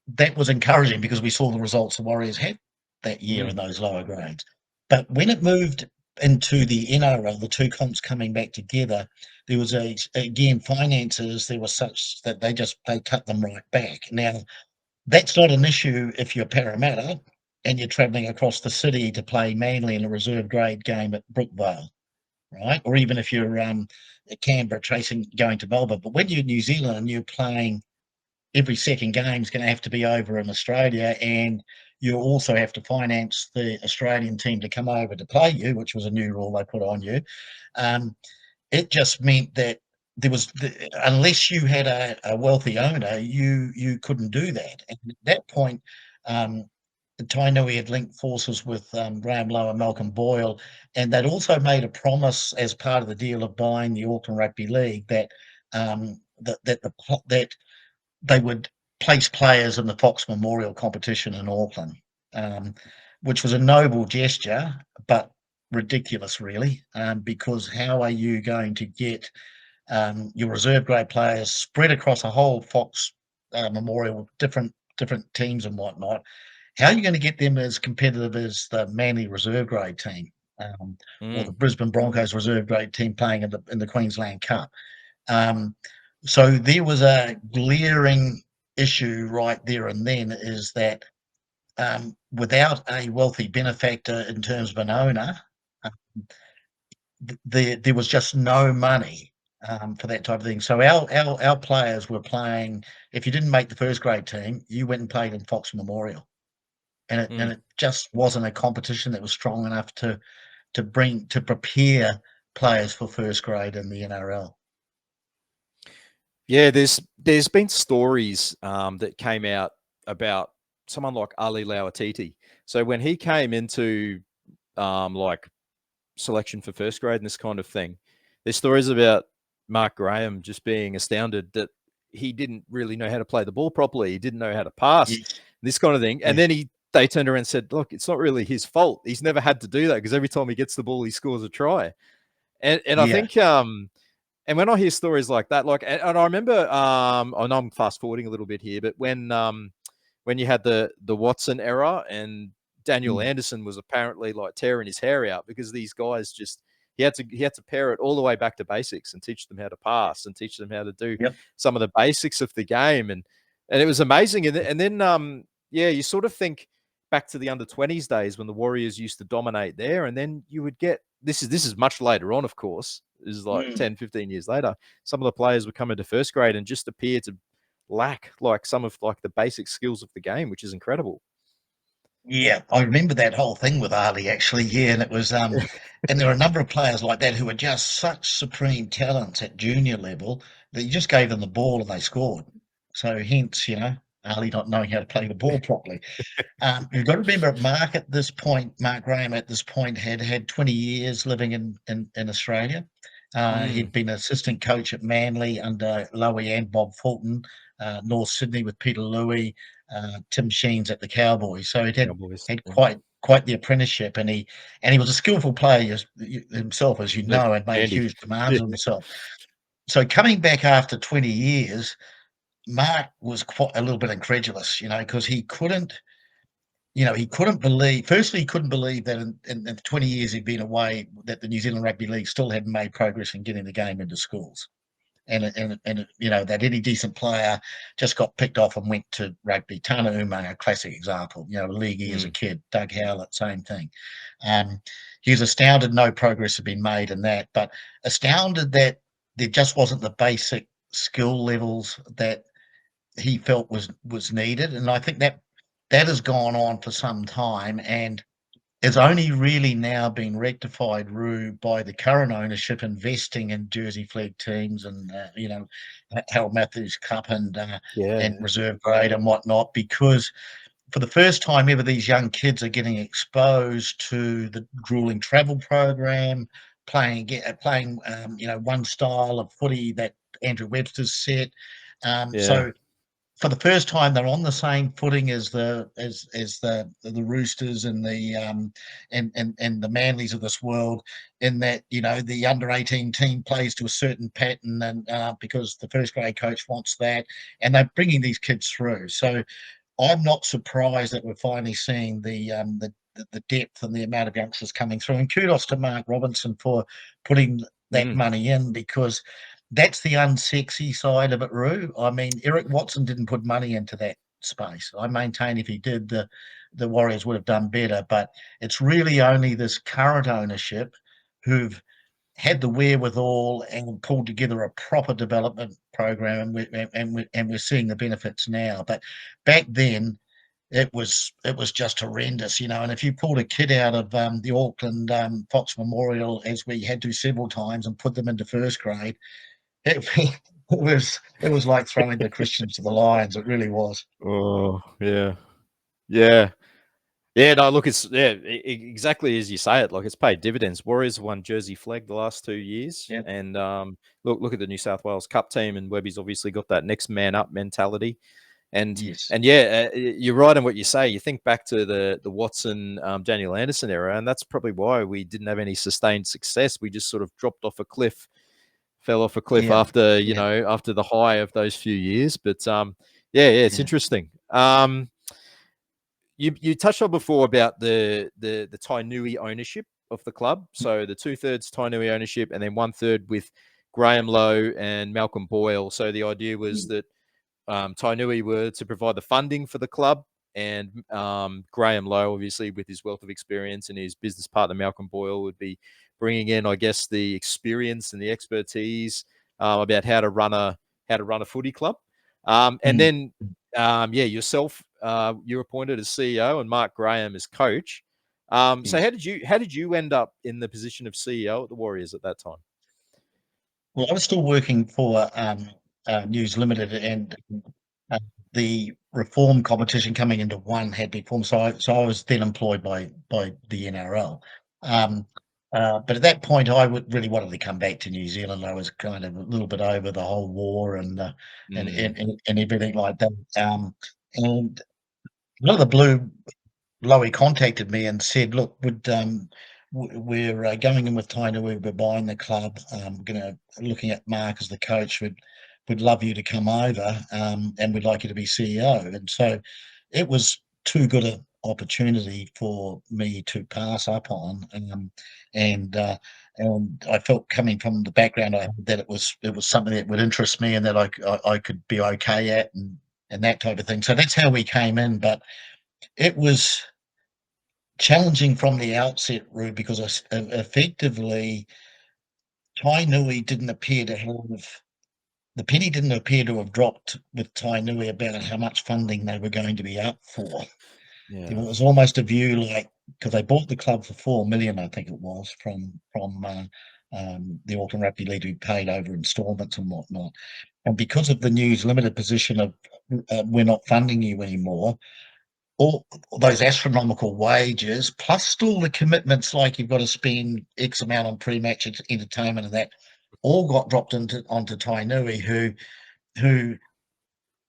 that was encouraging because we saw the results the Warriors had that year Mm, in those lower grades. But when it moved into the NRL, the two comps coming back together, there was again finances. There was such that they cut them right back. Now that's not an issue if you're Parramatta and you're travelling across the city to play Manly in a reserve grade game at Brookvale, right? Or even if you're at Canberra chasing going to Melbourne. But when you're in New Zealand and you're playing, every second game is going to have to be over in Australia, and you also have to finance the Australian team to come over to play you, which was a new rule they put on you. Um, it just meant that unless you had a wealthy owner, you couldn't do that. And at that point, um, Tainui had linked forces with Graham Lowe and Malcom Boyle, and they'd also made a promise as part of the deal of buying the Auckland Rugby League that that they would place players in the Fox Memorial competition in Auckland, which was a noble gesture, but ridiculous, really, because how are you going to get your reserve grade players spread across a whole Fox Memorial, different teams and whatnot? How are you going to get them as competitive as the Manly reserve grade team, or the Brisbane Broncos reserve grade team playing in the Queensland Cup? So there was a glaring issue right there and then, is that without a wealthy benefactor in terms of an owner, there was just no money for that type of thing. So our players were playing. If you didn't make the first grade team, you went and played in Fox Memorial, and it just wasn't a competition that was strong enough to prepare players for first grade in the NRL. Yeah, there's been stories that came out about someone like Ali Lauatiti. So when he came into like selection for first grade and this kind of thing, there's stories about Mark Graham just being astounded that he didn't really know how to play the ball properly. He didn't know how to pass, Yes. this kind of thing. And Yes. then they turned around and said, look, it's not really his fault. He's never had to do that because every time he gets the ball, he scores a try. And I Yeah. think and when I hear stories like that, like, and I remember, and I'm fast forwarding a little bit here, but when you had the Watson era and Daniel Anderson was apparently like tearing his hair out because these guys just he had to pare it all the way back to basics and teach them how to pass and teach them how to do Yep. some of the basics of the game, and it was amazing. And then yeah, you sort of think back to the under-20s days when the Warriors used to dominate there, and then you would get this is much later on, of course. This is like 10, 15 years later. Some of the players would come into first grade and just appear to lack like some of like the basic skills of the game, which is incredible. Yeah, I remember that whole thing with Ali, actually. Yeah, and it was and there are a number of players like that who were just such supreme talents at junior level that you just gave them the ball and they scored. So hence, Ali not knowing how to play the ball properly. You've got to remember, Mark Graham at this point had 20 years living in Australia. He'd been assistant coach at Manly under Lowe and Bob Fulton, North Sydney with Peter Louis, Tim Sheens at the Cowboys. So he'd Cowboys. had Yeah. quite the apprenticeship, and he was a skillful player himself, as you know, and made Andy. huge demands Yeah. on himself. So coming back after 20 years, Mark was quite a little bit incredulous, because he couldn't believe. Firstly, he couldn't believe that in the 20 years he'd been away, that the New Zealand Rugby League still hadn't made progress in getting the game into schools. And that any decent player just got picked off and went to rugby. Tana Umang, a classic example, league as a kid. Doug Howlett, same thing. He was astounded no progress had been made in that, but astounded that there just wasn't the basic skill levels that he felt was needed. And I think that has gone on for some time, and it's only really now been rectified, Roo, by the current ownership investing in Jersey Flegg teams and Harold Matthews Cup and Yeah. reserve grade and whatnot, because for the first time ever, these young kids are getting exposed to the grueling travel program, playing one style of footy that Andrew Webster's set. Yeah. So for the first time, they're on the same footing as the Roosters and the and the Manleys of this world, in that the under-18 team plays to a certain pattern, and because the first grade coach wants that, and they're bringing these kids through. So I'm not surprised that we're finally seeing the depth and the amount of youngsters coming through. And kudos to Mark Robinson for putting that money in, because that's the unsexy side of it, Roo. I mean, Eric Watson didn't put money into that space. I maintain if he did, the Warriors would have done better. But it's really only this current ownership who've had the wherewithal and pulled together a proper development program, and we're seeing the benefits now. But back then, it was just horrendous, And if you pulled a kid out of the Auckland Fox Memorial, as we had to several times, and put them into first grade, it, it was like throwing the Christians to the lions. It really was. Oh, yeah. Yeah. Yeah, no, look, it's exactly as you say it. Like, it's paid dividends. Warriors have won Jersey Flag the last 2 years, Yeah. and look at the New South Wales Cup team, and Webby's obviously got that next man up mentality. And Yes. and yeah, you're right in what you say. You think back to the Watson, Daniel Anderson era, and that's probably why we didn't have any sustained success. We just sort of dropped off a cliff, fell off a cliff Yeah. after Yeah. after the high of those few years. But yeah, it's Yeah. interesting. You touched on before about the Tainui ownership of the club. So the 2/3 Tainui ownership, and then 1/3 with Graham Lowe and Malcom Boyle. So the idea was that Tainui were to provide the funding for the club, and Graham Lowe, obviously with his wealth of experience, and his business partner Malcom Boyle would be bringing in, I guess, the experience and the expertise about how to run a footy club. And Mm. then yeah, yourself, you're appointed as CEO, and Mark Graham as coach. So Yes. how did you end up in the position of CEO at the Warriors at that time? Well, I was still working for News Limited, and uh, the reform competition coming into one had been formed. So I was then employed by the NRL. Um, but at that point, really wanted to come back to New Zealand. I was kind of a little bit over the whole war Mm, and everything like that. And out of the blue, Lowy contacted me and said, "Look, we're going in with Tainui. We're buying the club. Gonna looking at Mark as the coach. Would love you to come over, and we'd like you to be CEO." And so, it was too good an opportunity for me to pass up on. And and I felt, coming from the background I had, that it was something that would interest me and that I could be okay at, and that type of thing. So that's how we came in, but it was challenging from the outset, Rue, because effectively Tainui didn't appear to have the penny didn't appear to have dropped with Tainui about how much funding they were going to be up for. There yeah. was almost a view, like, because they bought the club for 4 million, I think it was, from the Auckland Rugby League, who paid over instalments and whatnot. And because of the News Limited position of we're not funding you anymore, all those astronomical wages, plus still the commitments, like you've got to spend X amount on pre-match entertainment and that, all got dropped onto Tainui, who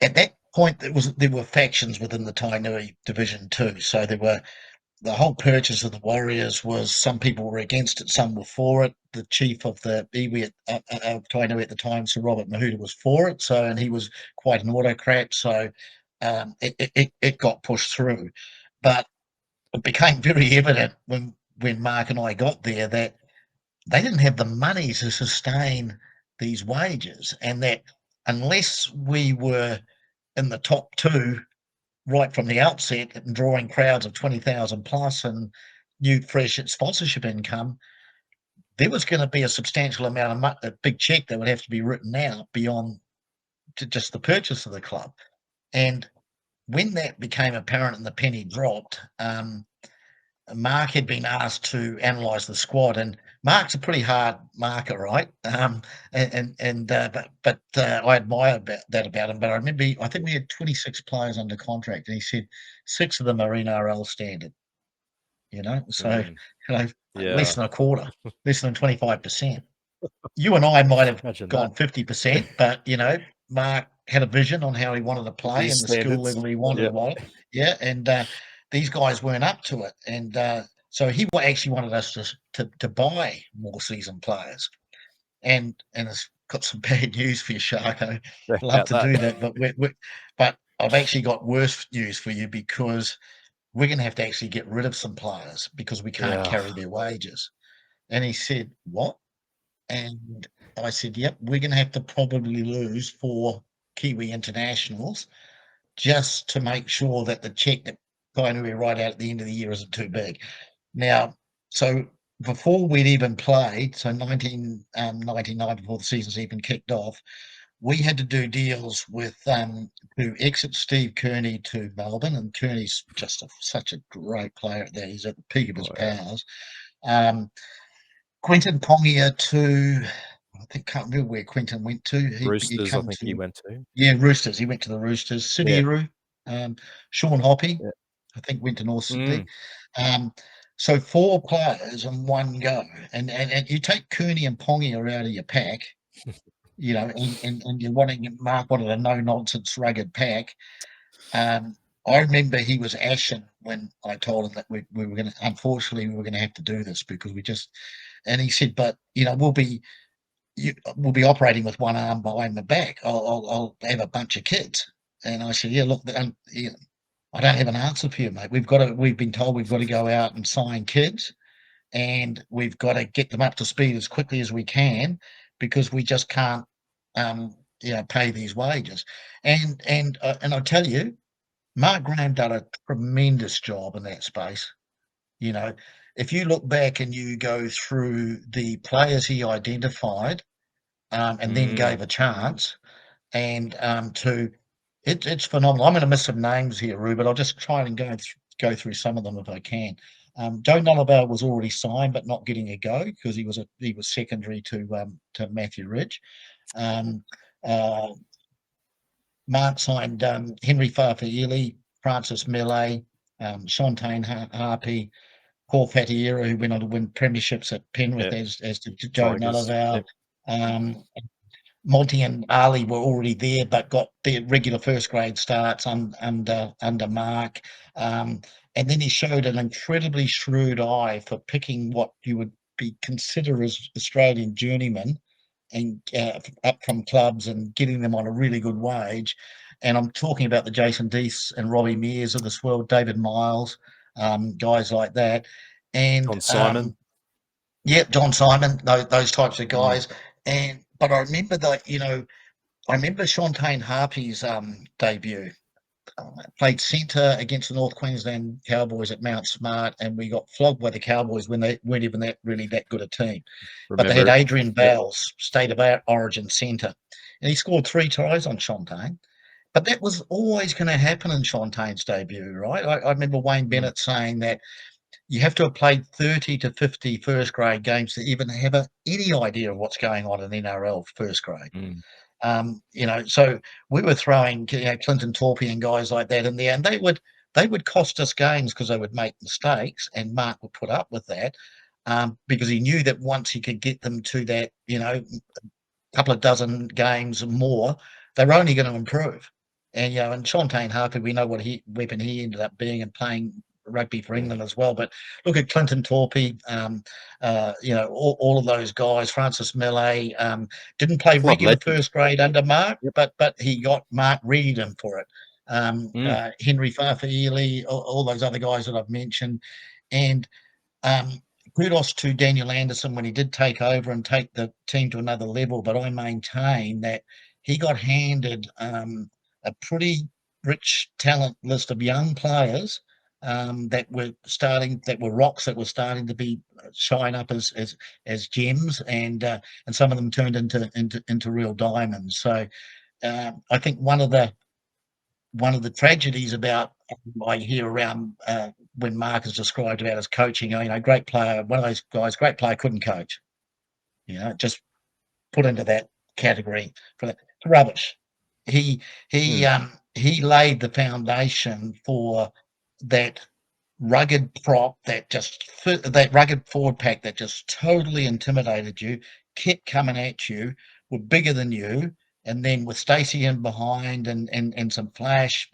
at that point there were factions within the Tainui division too. So there were the whole purchase of the Warriors was, some people were against it, some were for it. The chief of the iwi of Tainui at the time, Sir Robert Mahuta, was for it. So, and he was quite an autocrat. So it got pushed through, but it became very evident when Mark and I got there that they didn't have the money to sustain these wages, and that unless we were in the top two right from the outset and drawing crowds of 20,000 plus and new fresh sponsorship income, there was going to be a substantial amount of a big check that would have to be written out beyond to just the purchase of the club. And when that became apparent and the penny dropped, Mark had been asked to analyse the squad, and Mark's a pretty hard marker, right? But I admire that about him. But I think we had 26 players under contract, and he said 6 of them are NRL standard. So Mm, you know, less yeah. than a quarter, less than 25%. You and I might have Imagine that. gone 50%, but Mark had a vision on how he wanted to play His and the skill standards. level he wanted Yeah. to want. Yeah, and these guys weren't up to it, and so he actually wanted us to buy more seasoned players, and it's got some bad news for you, Sharko. Love About to that. do that, but I've actually got worse news for you, because we're going to have to actually get rid of some players because we can't Yeah. carry their wages. And he said, "What?" And I said, "Yep, we're going to have to probably lose 4 Kiwi internationals just to make sure that the check that Tainui write out at the end of the year isn't too big." Now, so before we'd even played, so 1999, before the season's even kicked off, we had to do deals with to exit Steve Kearney to Melbourne, and Kearney's just such a great player at that. He's at the peak of his Oh, yeah. powers. Um, Quentin Pongia to, I think, can't remember where Quentin went to. He'd Roosters, I come think he to, went to. yeah, Roosters. He went to the Roosters. Yeah. Sidiru, Sean Hoppy. Yeah. I think went to North Sydney. Mm. So 4 players in one go, and you take Cooney and Pongia out of your pack, and you're wanting Mark wanted a no nonsense rugged pack. I remember he was ashen when I told him that we were going to, unfortunately, we were going to have to do this because and he said, but we'll be operating with one arm behind the back. I'll have a bunch of kids, and I said, yeah, look, I don't have an answer for you, mate. We've been told we've got to go out and sign kids, and we've got to get them up to speed as quickly as we can because we just can't, pay these wages. And I tell you, Mark Graham done a tremendous job in that space. You know, if you look back and you go through the players he identified, and then Mm. gave a chance, and it's phenomenal. I'm going to miss some names here, Rue, but I'll just try and go through some of them if I can. Joe Nullarbor was already signed, but not getting a go because he was secondary to Matthew Ridge. Um, uh, Mark signed Henry Fa'afafili, Francis Millet, Shantaine Harpy, Paul Fatiera, who went on to win premierships at Penrith, Yeah. as did Joe Tigers. Nullarbor. Yep. Monty and Ali were already there, but got their regular first grade starts under Mark. And then he showed an incredibly shrewd eye for picking what you would be consider as Australian journeymen and up from clubs and getting them on a really good wage. And I'm talking about the Jason Deese and Robbie Mears of this world, David Miles, guys like that. And John Simon. John Simon, those types of Mm. guys. But I remember I remember Shantaine Harpy's debut. Played centre against the North Queensland Cowboys at Mount Smart, and we got flogged by the Cowboys when they weren't even that good a team. But they Remember had it. Adrian Yep. Bowles, State of Origin centre, and he scored 3 tries on Shantaine. But that was always going to happen in Shantaine's debut, right? I remember Wayne Mm. Bennett saying that you have to have played 30 to 50 first grade games to even have any idea of what's going on in NRL first grade. Mm. So we were throwing Clinton Torpey and guys like that in there, and they would cost us games because they would make mistakes, and Mark would put up with that because he knew that once he could get them to that, couple of dozen games more, they were only going to improve. And Shantaine Harper, we know what weapon he ended up being and playing rugby for Yeah. England as well. But look at Clinton Torpey, all of those guys. Francis Millet didn't play Club regular legend. first grade under Mark, Yep. but he got Mark readied him for it. Mm. Henry Fa'afafili, all those other guys that I've mentioned, and um, kudos to Daniel Anderson when he did take over and take the team to another level. But I maintain that he got handed a pretty rich talent list of young players that were rocks that were starting to be shine up as gems, and some of them turned into real diamonds. So I think one of the tragedies about I hear around when Mark is described about his coaching, great player, one of those guys, great player, couldn't coach. Just put into that category for that. It's rubbish. He he Mm. um he laid the foundation for that rugged prop that rugged forward pack that just totally intimidated you, kept coming at you, were bigger than you, and then with Stacey in behind and some flash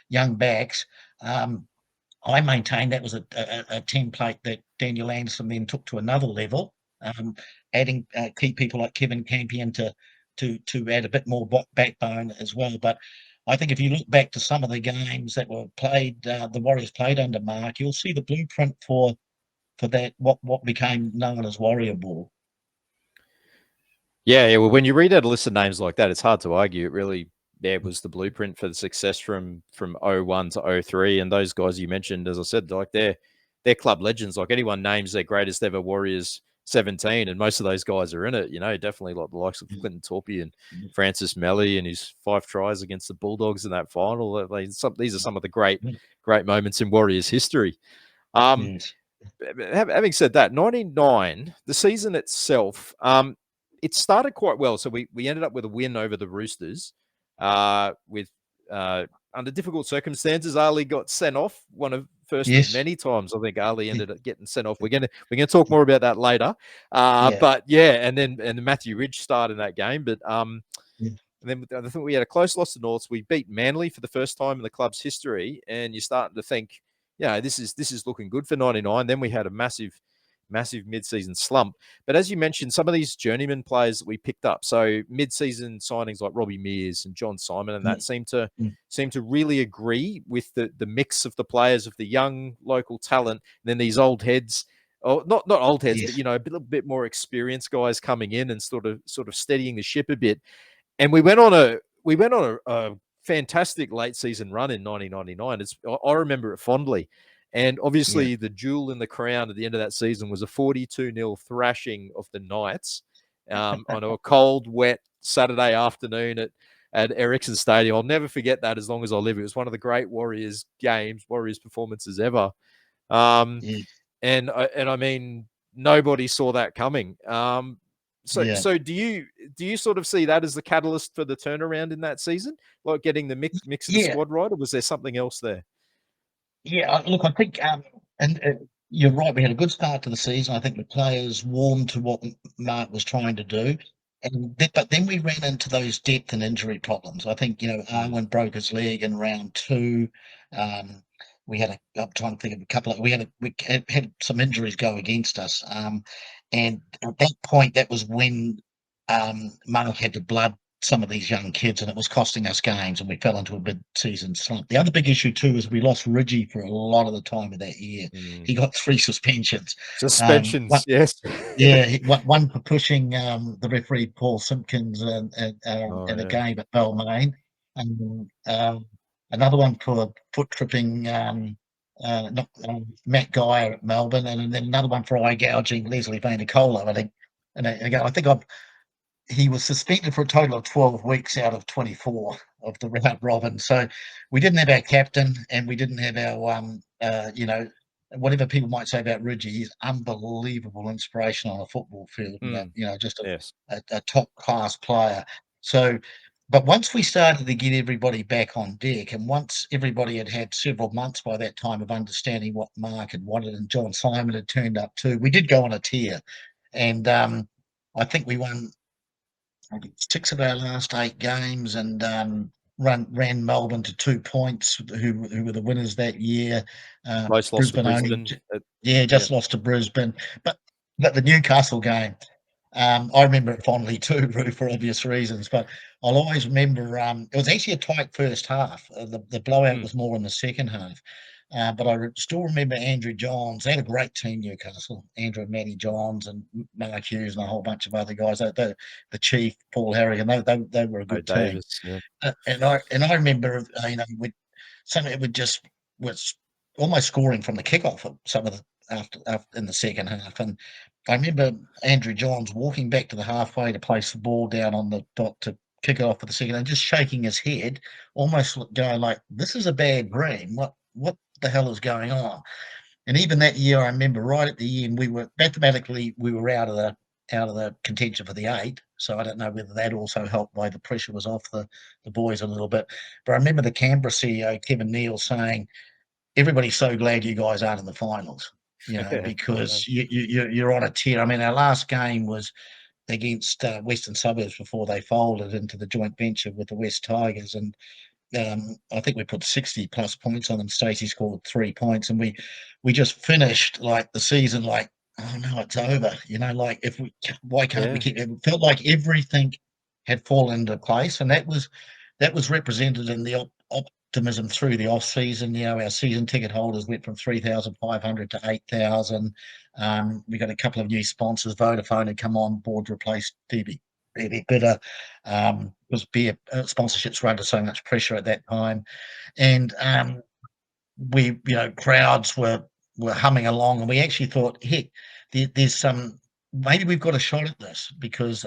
young backs, um, I maintain that was a template that Daniel Anderson then took to another level, um, adding key people like Kevin Campion to add a bit more backbone as well. But I think if you look back to some of the games that were played, the Warriors played under Mark, you'll see the blueprint for that what became known as Warrior Ball. Yeah. Well, when you read out a list of names like that, it's hard to argue. It really, was the blueprint for the success from 01 to 03. And those guys you mentioned, as I said, like they're club legends. Like anyone names their greatest ever Warriors 17, and most of those guys are in it. Definitely like the likes of Clinton Torpey and Francis Melly and his 5 tries against the Bulldogs in that final. These are some of the great moments in Warriors history. Yes. Having said that, 99, the season itself, it started quite well. So we ended up with a win over the Roosters, with under difficult circumstances, Ali got sent off. One of first of Yes. many times I think Ali Yeah. ended up getting sent off. We're gonna talk more about that later. Yeah. But yeah, and Matthew Ridge started in that game. But Yeah. and then I think we had a close loss to Norths. We beat Manly for the first time in the club's history, and you're starting to think, yeah, this is looking good for 99. Then we had a massive mid-season slump. But as you mentioned, some of these journeyman players that we picked up, so mid-season signings like Robbie Mears and John Simon, and that Mm. seem to really agree with the mix of the players, of the young local talent, and then these old heads. Oh, not old heads, but Yes. a little bit more experienced guys coming in and sort of steadying the ship a bit. And we went on a fantastic late season run in 1999. I remember it fondly. And Yeah. obviously, the jewel in the crown at the end of that season was a 42-0 thrashing of the Knights on a cold, wet Saturday afternoon at Ericsson Stadium. I'll never forget that as long as I live. It was one of the great Warriors performances ever. Um, Yeah. and I mean, nobody saw that coming. So Yeah. so do you sort of see that as the catalyst for the turnaround in that season, like getting the mix of the Yeah. squad right, or was there something else there? Yeah, look, I think, and you're right. We had a good start to the season. I think the players warmed to what Mark was trying to do, but then we ran into those depth and injury problems. I think Mm, Arwen broke his leg in round two. Um, we had I'm trying to think of a couple of we had some injuries go against us, and at that point, that was when Mark had to blood some of these young kids, and it was costing us games, and we fell into a mid-season slump. The other big issue too is we lost Ridgie for a lot of the time of that year. mm. He got 3 suspensions. One, Suspensions, yes. yeah, one for pushing the referee Paul Simpkins Oh in a yeah. game at Balmain, and another one for foot tripping Matt Geyer at Melbourne, and then another one for eye gouging Leslie Van der Kola. I think, and again, I think he was suspended for a total of 12 weeks out of 24 of the round robin. So we didn't have our captain, and we didn't have our, whatever people might say about Ridgie, he's unbelievable inspiration on a football field, and Mm, just yes. a top class player. So, but once we started to get everybody back on deck, and once everybody had had several months by that time of understanding what Mark had wanted, and John Simon had turned up too, we did go on a tear, and I think we won 6 of our last 8 games, and ran Melbourne to 2 points, who were the winners that year. Close loss to Brisbane only Brisbane. Yeah. just lost to Brisbane. But the Newcastle game, I remember it fondly too, Roo, for obvious reasons, but I'll always remember, it was actually a tight first half. The blowout Mm. was more in the second half. But still remember Andrew Johns. They had a great team, Newcastle. Andrew and Matty Johns and Mark Hughes and a whole bunch of other guys. The Chief, Paul Harrigan, they were a Oh, good team. Davis. Yeah. And I remember, some it would just was almost scoring from the kickoff of some of the after in the second half. And I remember Andrew Johns walking back to the halfway to place the ball down on the dot to kick it off for the second, and just shaking his head, almost going like, "This is a bad dream. What the hell is going on?" And even that year, I remember right at the end, we were mathematically out of the contention for the 8. So I don't know whether that also helped by the pressure was off the boys a little bit. But I remember the Canberra CEO Kevin Neal saying, "Everybody's so glad you guys aren't in the finals, I know. because you're on a tear." I mean, our last game was against Western Suburbs before they folded into the joint venture with the West Tigers, and I think we put 60 plus points on them. Stacey scored 3 points, and we just finished like the season like, oh no, it's over. Like, why can't we Yeah. keep? It felt like everything had fallen into place, and that was represented in the optimism through the off season. Our season ticket holders went from 3,500 to 8,000. We got a couple of new sponsors. Vodafone had come on board to replace DB Bidder, because beer sponsorships were under so much pressure at that time, and crowds were humming along, and we actually thought, heck, there's some, maybe we've got a shot at this, because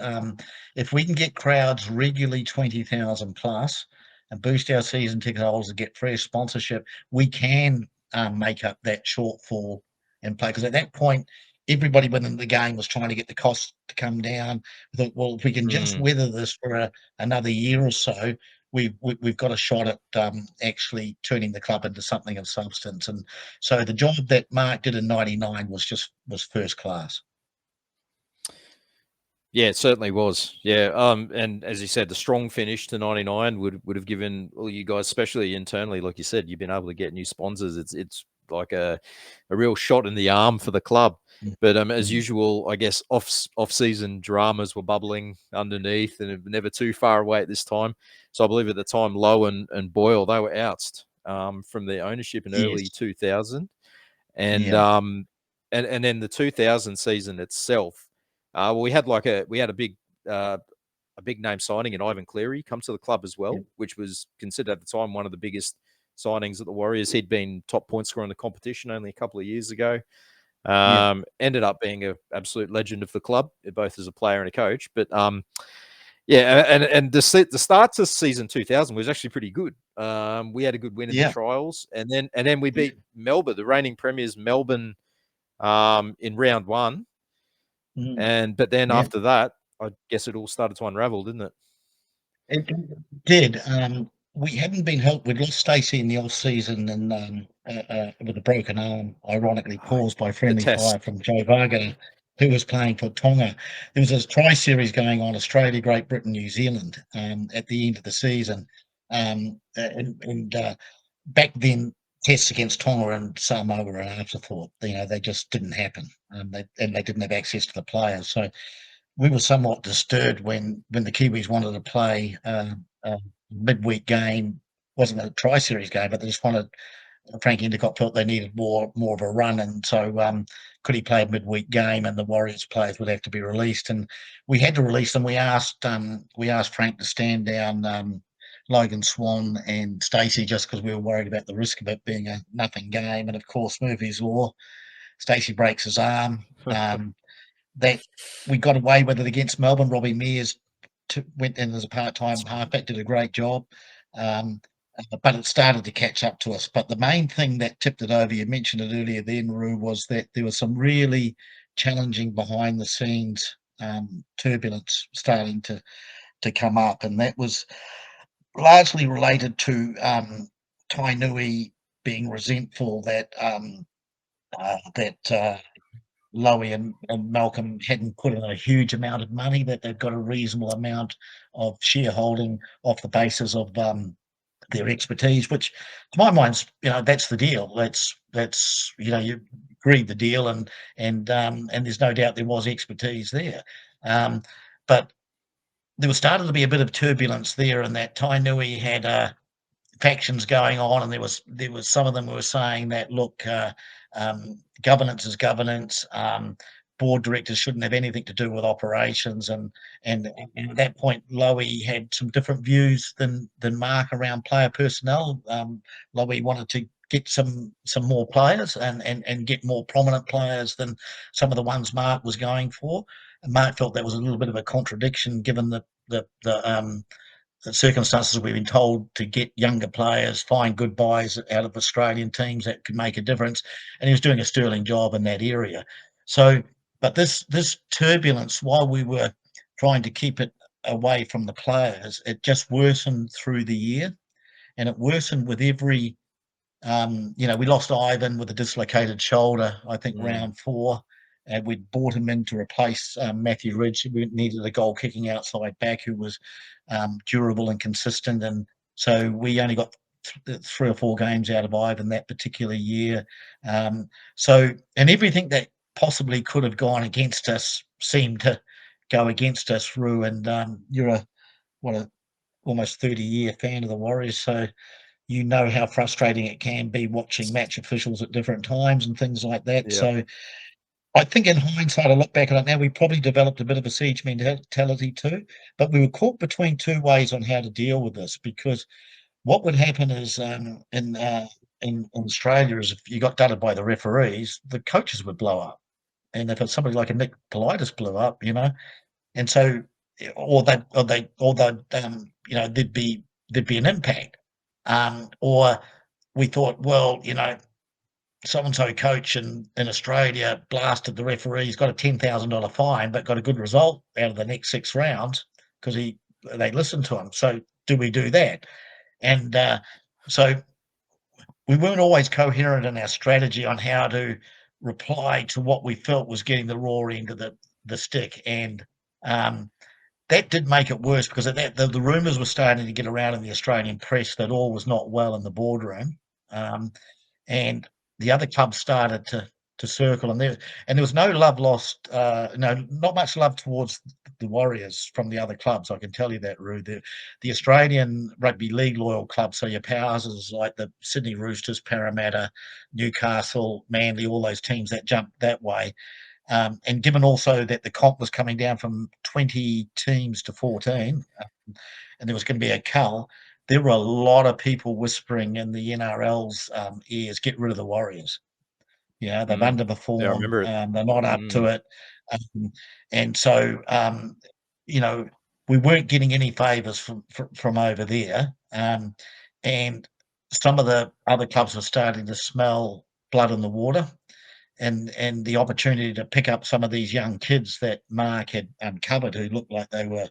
if we can get crowds regularly 20,000 plus and boost our season ticket holders and get fresh sponsorship, we can make up that shortfall and play. Because at that point, everybody within the game was trying to get the cost to come down. We thought, well, if we can just Mm. weather this for another year or so, we've got a shot at actually turning the club into something of substance. And so the job that Mark did in '99 was first class. Yeah, it certainly was. Yeah, and as you said, the strong finish to '99 would have given all you guys, especially internally, like you said, you've been able to get new sponsors. It's like a real shot in the arm for the club. But as usual, I guess off season dramas were bubbling underneath, and never too far away at this time. So I believe at the time, Lowe and Boyle, they were ousted from their ownership in early Yes. 2000, and Yeah. and then the 2000 season itself. Well, we had a big name signing in Ivan Cleary come to the club as well, which was considered at the time one of the biggest signings at the Warriors. He'd been top point scorer in the competition only a couple of years ago. Ended up being an absolute legend of the club, both as a player and a coach. But yeah, and the start to season 2000 was actually pretty good. We had a good win in the trials, and then we beat Melbourne, the reigning premiers, Melbourne, in round one. But then after that, I guess it all started to unravel, didn't it? It did. We hadn't been helped. We'd lost Stacey in the off season and with a broken arm, ironically caused by The friendly fire test. from Joe Varga, who was playing for Tonga. There was a tri-series going on, Australia, Great Britain, New Zealand, at the end of the season. Back then, tests against Tonga and Samoa were an afterthought. They just didn't happen. They didn't have access to the players. So we were somewhat disturbed when the Kiwis wanted to play a midweek game. Wasn't a tri-series game, but they just wanted. Frank Endicott felt they needed more of a run, and so could he play a midweek game? And the Warriors players would have to be released, and we had to release them. We asked Frank to stand down Logan Swan and Stacey just because we were worried about the risk of it being a nothing game. And of course, Murphy's Law. Stacey breaks his arm. That we got away with it against Melbourne. Robbie Mears went in as a part-time halfback, did a great job, but it started to catch up to us. But the main thing that tipped it over, you mentioned it earlier then, Roo, was that there was some really challenging behind-the-scenes turbulence starting to come up, and that was largely related to Tainui being resentful that Lowe and Malcom hadn't put in a huge amount of money, that they've got a reasonable amount of shareholding off the basis of their expertise, which to my mind, that's the deal. That's you agreed the deal, and there's no doubt there was expertise there. But there was starting to be a bit of turbulence there, and that Tainui had factions going on, and there was some of them who were saying that, look, governance is governance. Board directors shouldn't have anything to do with operations, and at that point, Lowe had some different views than Mark around player personnel. Lowe wanted to get some more players and get more prominent players than some of the ones Mark was going for. And Mark felt that was a little bit of a contradiction, given the circumstances we've been told to get younger players, find good buys out of Australian teams that could make a difference, and he was doing a sterling job in that area. So, but this turbulence, while we were trying to keep it away from the players, it just worsened through the year, and it worsened with every. We lost Ivan with a dislocated shoulder, I think, round 4. And we'd bought him in to replace Matthew Ridge. We needed a goal kicking outside back who was durable and consistent. And so we only got 3 or 4 games out of Ivan that particular year. And everything that possibly could have gone against us seemed to go against us through. And you're a almost 30-year fan of the Warriors, so you know how frustrating it can be watching match officials at different times and things like that. Yeah. So I think in hindsight, I look back at it now, we probably developed a bit of a siege mentality too, but we were caught between 2 ways on how to deal with this, because what would happen is in Australia is if you got dudded by the referees, the coaches would blow up. And if it's somebody like a Nick Politis blew up, and so there'd be an impact. Or we thought, well, so-and-so coach in Australia blasted the referees, got a $10,000 fine, but got a good result out of the next 6 rounds because they listened to him. So do we do that? And so we weren't always coherent in our strategy on how to reply to what we felt was getting the raw end of the stick. And that did make it worse, because at that, the rumours were starting to get around in the Australian press that all was not well in the boardroom. And the other clubs started to circle, and there was no love lost, not much love towards the Warriors from the other clubs. I can tell you that, Roo. The Australian rugby league loyal clubs, so your powerhouses like the Sydney Roosters, Parramatta, Newcastle, Manly, all those teams that jumped that way. And given also that the comp was coming down from 20 teams to 14, and there was going to be a cull, there were a lot of people whispering in the NRL's ears, get rid of the Warriors. They've Mm. Yeah, I underperformed. remember it. They're not up to it. And so, we weren't getting any favours from over there. And some of the other clubs were starting to smell blood in the water, and the opportunity to pick up some of these young kids that Mark had uncovered, who looked like they were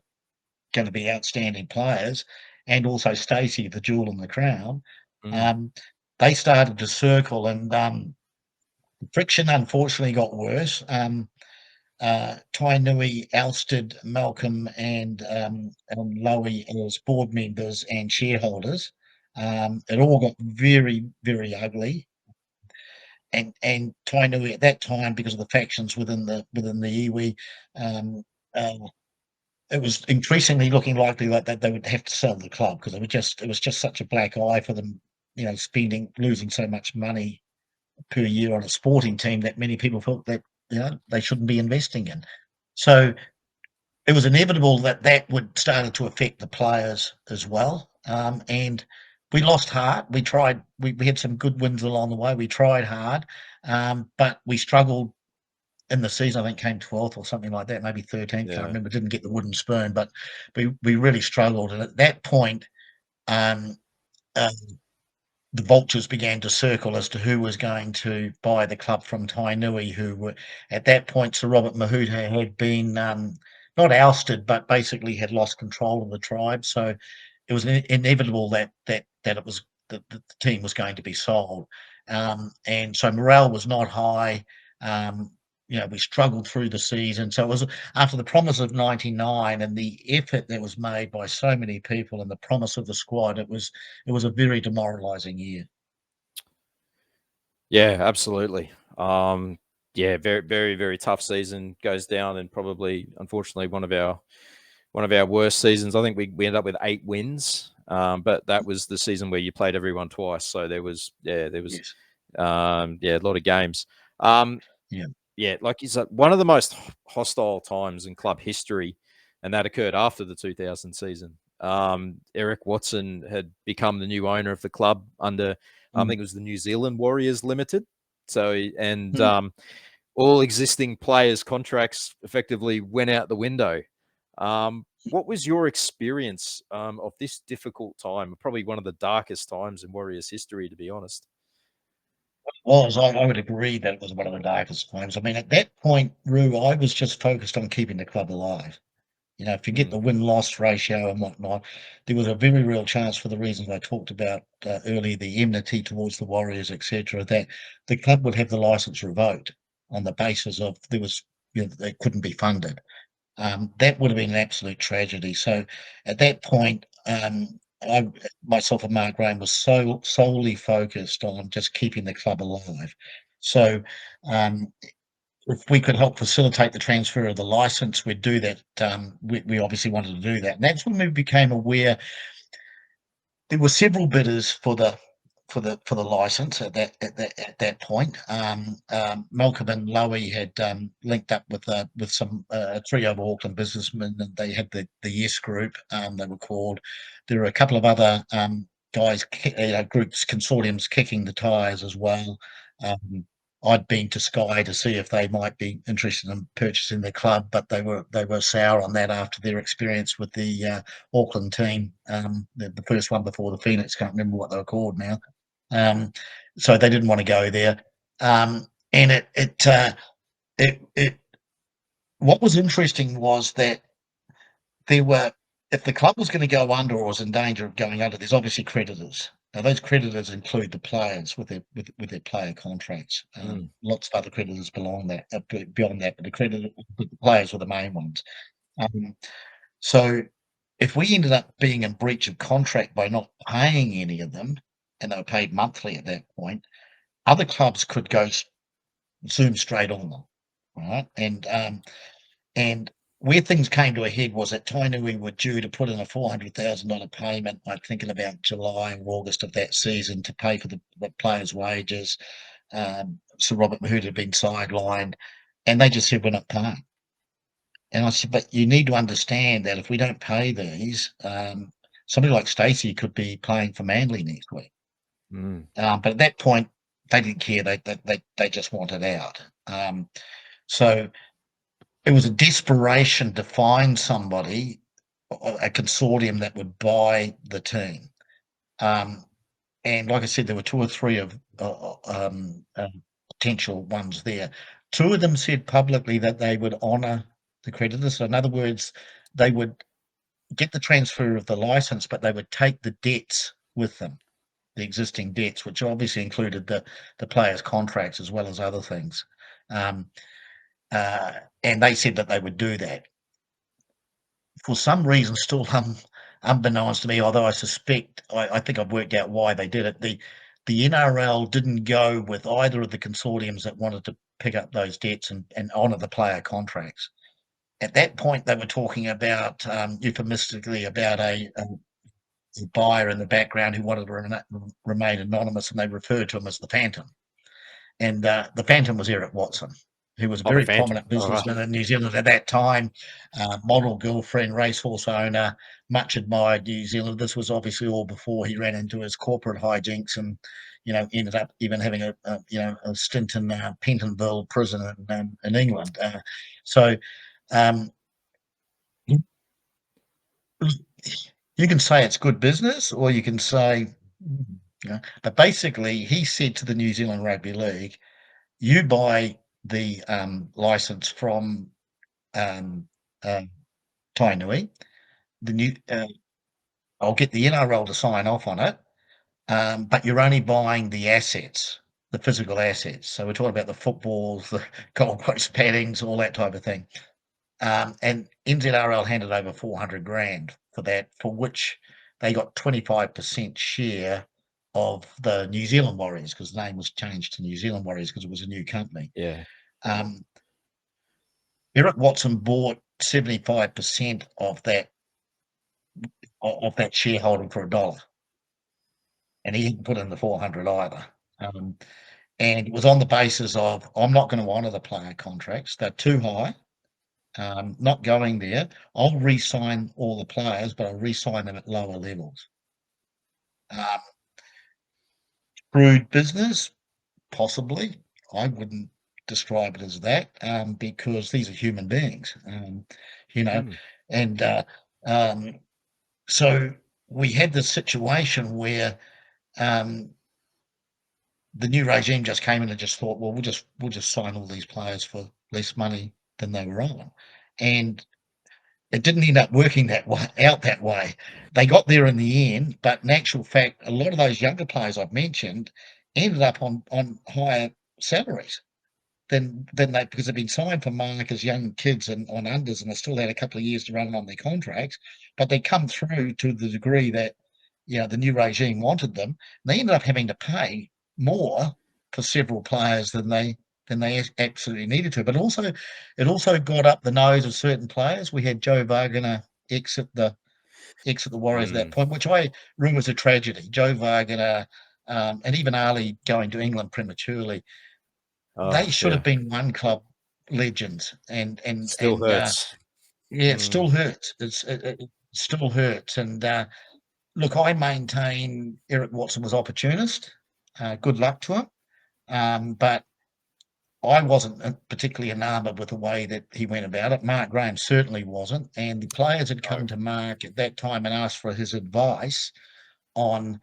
going to be outstanding players, and also Stacey, the jewel in the crown. Mm. They started to circle, and friction unfortunately got worse. Tainui ousted Malcom and Lowe as board members and shareholders. It all got very, very ugly. And Tainui at that time, because of the factions within the iwi, um, uh, it was increasingly looking likely that they would have to sell the club, because it was just such a black eye for them, losing so much money per year on a sporting team that many people felt that they shouldn't be investing in. So it was inevitable that would started to affect the players as well. And we lost heart. We tried. We had some good wins along the way. We tried hard, but we struggled in the season. I think came 12th or something like that, maybe 13th. Can't Yeah. remember. Didn't get the wooden spoon, but we really struggled. And at that point, um, uh, the vultures began to circle as to who was going to buy the club from Tainui, who were at that point, Sir Robert Mahuta had been not ousted, but basically had lost control of the tribe. So it was inevitable that it was that the team was going to be sold, and so morale was not high. Um, we struggled through the season. So it was after the promise of '99 and the effort that was made by so many people and the promise of the squad. It was a very demoralising year. Yeah, absolutely. Yeah, very, very, very tough season. Goes down, and probably, unfortunately, one of our worst seasons. I think we ended up with 8 wins, but that was the season where you played everyone twice. So there was Yes. a lot of games. Um, Yeah. yeah, like you said, one of the most hostile times in club history, and that occurred after the 2000 season. Eric Watson had become the new owner of the club under, I Mm. think it was the New Zealand Warriors Limited. So, and Mm. all existing players' contracts effectively went out the window. What was your experience of this difficult time? Probably one of the darkest times in Warriors history, to be honest. I would agree that it was one of the darkest times. I mean, at that point, Rue, I was just focused on keeping the club alive. Forget Mm, the win-loss ratio and whatnot. There was a very real chance, for the reasons I talked about earlier, the enmity towards the Warriors, etc., that the club would have the license revoked on the basis of they couldn't be funded. That would have been an absolute tragedy. So at that point, I myself and Mark Graham was solely focused on just keeping the club alive. So um, if we could help facilitate the transfer of the license, we'd do that. We obviously wanted to do that, and that's when we became aware there were several bidders for the license at that point. Malcolm and Lowe had linked up with some trio of Auckland businessmen, and they had the Yes Group. They were called. There were a couple of other guys, groups, consortiums kicking the tires as well. Um, I'd been to Sky to see if they might be interested in purchasing the club, but they were sour on that after their experience with the Auckland team, the first one before the Phoenix. Can't remember what they were called now. Um, so they didn't want to go there. And it what was interesting was that there were if the club was going to go under or was in danger of going under, there's obviously creditors. Now, those creditors include the players with their player contracts. Lots of other creditors beyond that, but the players were the main ones. So if we ended up being in breach of contract by not paying any of them, and they were paid monthly at that point, other clubs could go zoom straight on them, right? And where things came to a head was that Tainui were due to put in a $400,000 payment, I think in about July or August of that season, to pay for the players' wages. Sir Robert Mahood had been sidelined, and they just said, we're not paying. And I said, but you need to understand that if we don't pay these, somebody like Stacey could be playing for Manly next week. But at that point, they didn't care. They just wanted out. So it was a desperation to find somebody, a consortium that would buy the team. And like I said, there were two or three of potential ones there. Two of them said publicly that they would honour the creditors. So in other words, they would get the transfer of the license, but they would take the debts with them, the existing debts, which obviously included the players' contracts as well as other things. And they said that they would do that. For some reason, still unbeknownst to me, although I suspect, I think I've worked out why they did it. The NRL didn't go with either of the consortiums that wanted to pick up those debts and honour the player contracts. At that point, they were talking about, euphemistically, about a buyer in the background who wanted to remain anonymous, and they referred to him as the Phantom. And the Phantom was Eric Watson, who was a very prominent businessman in New Zealand at that time, model girlfriend, racehorse owner, much admired New Zealand. This was obviously all before he ran into his corporate hijinks and, ended up even having a stint in Pentonville prison in England. So you can say it's good business, or you can say, but basically he said to the New Zealand Rugby League, you buy the license from Tainui. I'll get the NRL to sign off on it, but you're only buying the assets, the physical assets. So we're talking about the footballs, the Gold Coast paddings, all that type of thing. And NZRL handed over 400 grand for that, for which they got 25% share of the New Zealand Warriors, because the name was changed to New Zealand Warriors because it was a new company. Yeah. Eric Watson bought 75% of that shareholding for $1, and he didn't put in the 400 either. And it was on the basis of, I'm not going to honour the player contracts; they're too high. Not going there. I'll re-sign all the players, but I'll re-sign them at lower levels. Crude business, possibly. I wouldn't describe it as that, because these are human beings, and so we had this situation where the new regime just came in and just thought, well, we'll just sign all these players for less money than they were on, and it didn't end up working that way. They got there in the end, but in actual fact, a lot of those younger players I've mentioned ended up on higher salaries than they, because they've been signed for mark as young kids and on unders, and they still had a couple of years to run on their contracts. But they come through to the degree that the new regime wanted them. They ended up having to pay more for several players than they absolutely needed to. But it also got up the nose of certain players. We had Joe Wagner exit the Warriors at that point, which I rule was a tragedy. Joe Wagner, and even Ali going to England prematurely. They should have been one club legends, and Still hurts. It still hurts. It still hurts. And look, I maintain Eric Watson was opportunist. Good luck to him. But I wasn't particularly enamoured with the way that he went about it. Mark Graham certainly wasn't. And the players had come to Mark at that time and asked for his advice on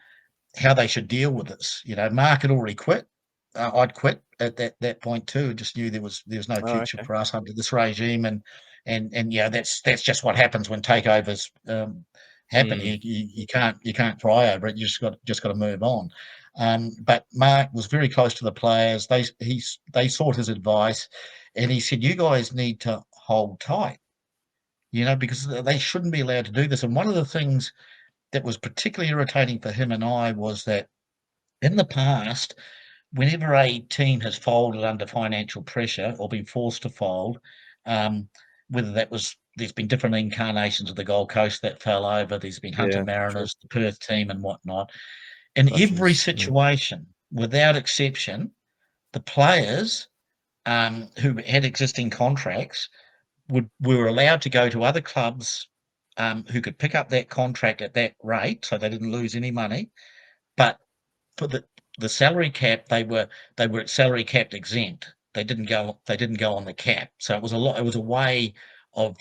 how they should deal with this. Mark had already quit. I'd quit at that point too. Just knew there was no future for us under this regime. And and that's just what happens when takeovers happen. You can't cry over it. You just got to move on. But Mark was very close to the players. They sought his advice, and he said, "You guys need to hold tight, because they shouldn't be allowed to do this." And one of the things that was particularly irritating for him and I was that in the past, whenever a team has folded under financial pressure or been forced to fold, um, whether there's been different incarnations of the Gold Coast that fell over, there's been Hunter Yeah, true. Mariners, the Perth team, and whatnot. In every Touches. situation, without exception, the players who had existing contracts were allowed to go to other clubs who could pick up that contract at that rate, so they didn't lose any money. But for the salary cap, they were salary capped exempt. They didn't go on the cap. So it was a lot. It was a way of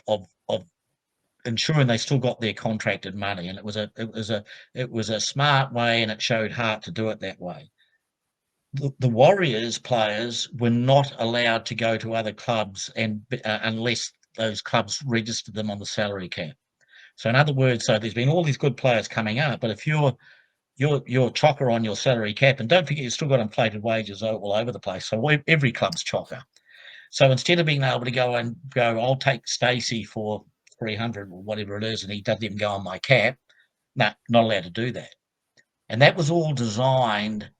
ensuring they still got their contracted money, and it was a smart way, and it showed heart to do it that way. The Warriors players were not allowed to go to other clubs and unless those clubs registered them on the salary cap. So in other words, there's been all these good players coming up, but if you're chocker on your salary cap, and don't forget you've still got inflated wages all over the place. So every club's chocker. So instead of being able to go, I'll take Stacey for 300 or whatever it is, and he doesn't even go on my cap. No, not allowed to do that. And that was all designed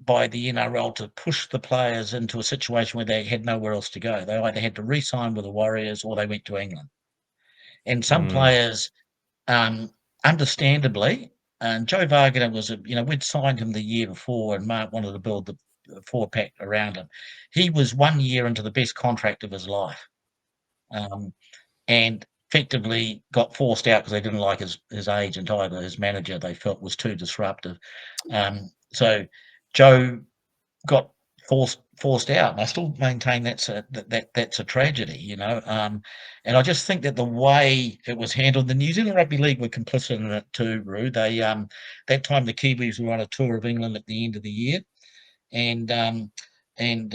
by the NRL to push the players into a situation where they had nowhere else to go. They either had to re-sign with the Warriors or they went to England. And some Mm, players, understandably, and Joe Varganer we'd signed him the year before, and Mark wanted to build the four-pack around him. He was 1 year into the best contract of his life, and effectively got forced out because they didn't like his agent either. His manager, they felt, was too disruptive. So Joe got forced out, and I still maintain that's a tragedy, and I just think that the way it was handled, the New Zealand Rugby League were complicit in it too, Roo. They that time the Kiwis were on a tour of England at the end of the year, and and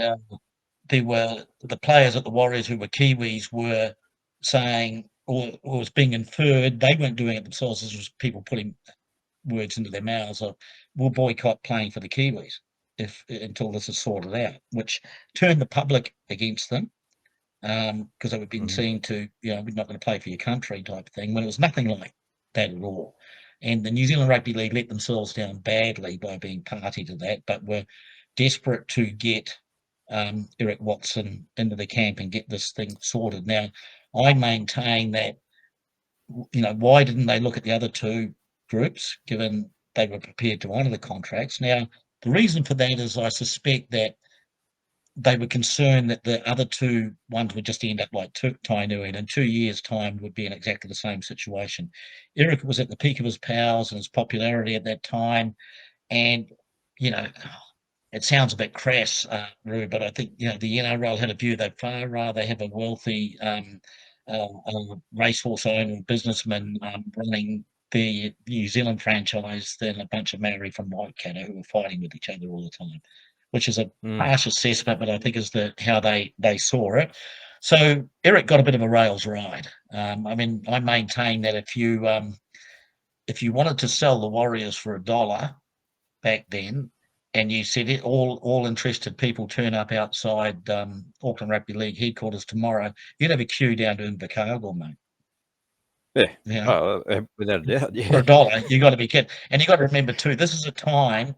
there were the players at the Warriors who were Kiwis were saying, or was being inferred, they weren't doing it themselves. This was people putting words into their mouths of, "We'll boycott playing for the Kiwis if until this is sorted out," which turned the public against them, because they were being mhm, seen to, we're not going to play for your country type thing, when it was nothing like that at all. And the New Zealand Rugby League let themselves down badly by being party to that, but were desperate to get Eric Watson into the camp and get this thing sorted. Now, I maintain that, why didn't they look at the other two groups, given they were prepared to honour the contracts? Now, the reason for that is I suspect that they were concerned that the other two ones would just end up like Tainui, and in 2 years' time would be in exactly the same situation. Eric was at the peak of his powers and his popularity at that time, and you know it sounds a bit crass, Roo, but I think the NRL had a view they'd far rather have a wealthy racehorse owner businessman running the New Zealand franchise than a bunch of Maori from Waikato who were fighting with each other all the time, which is a mm, harsh assessment, but I think is how they saw it. So Eric got a bit of a rails ride. I maintain that if you wanted to sell the Warriors for $1 back then, and you said all interested people turn up outside Auckland Rugby League headquarters tomorrow, you'd have a queue down to Invercargill, mate. yeah. You know, Oh, without a doubt, for yeah. $1, you got to be kidding. And you got to remember too, this is a time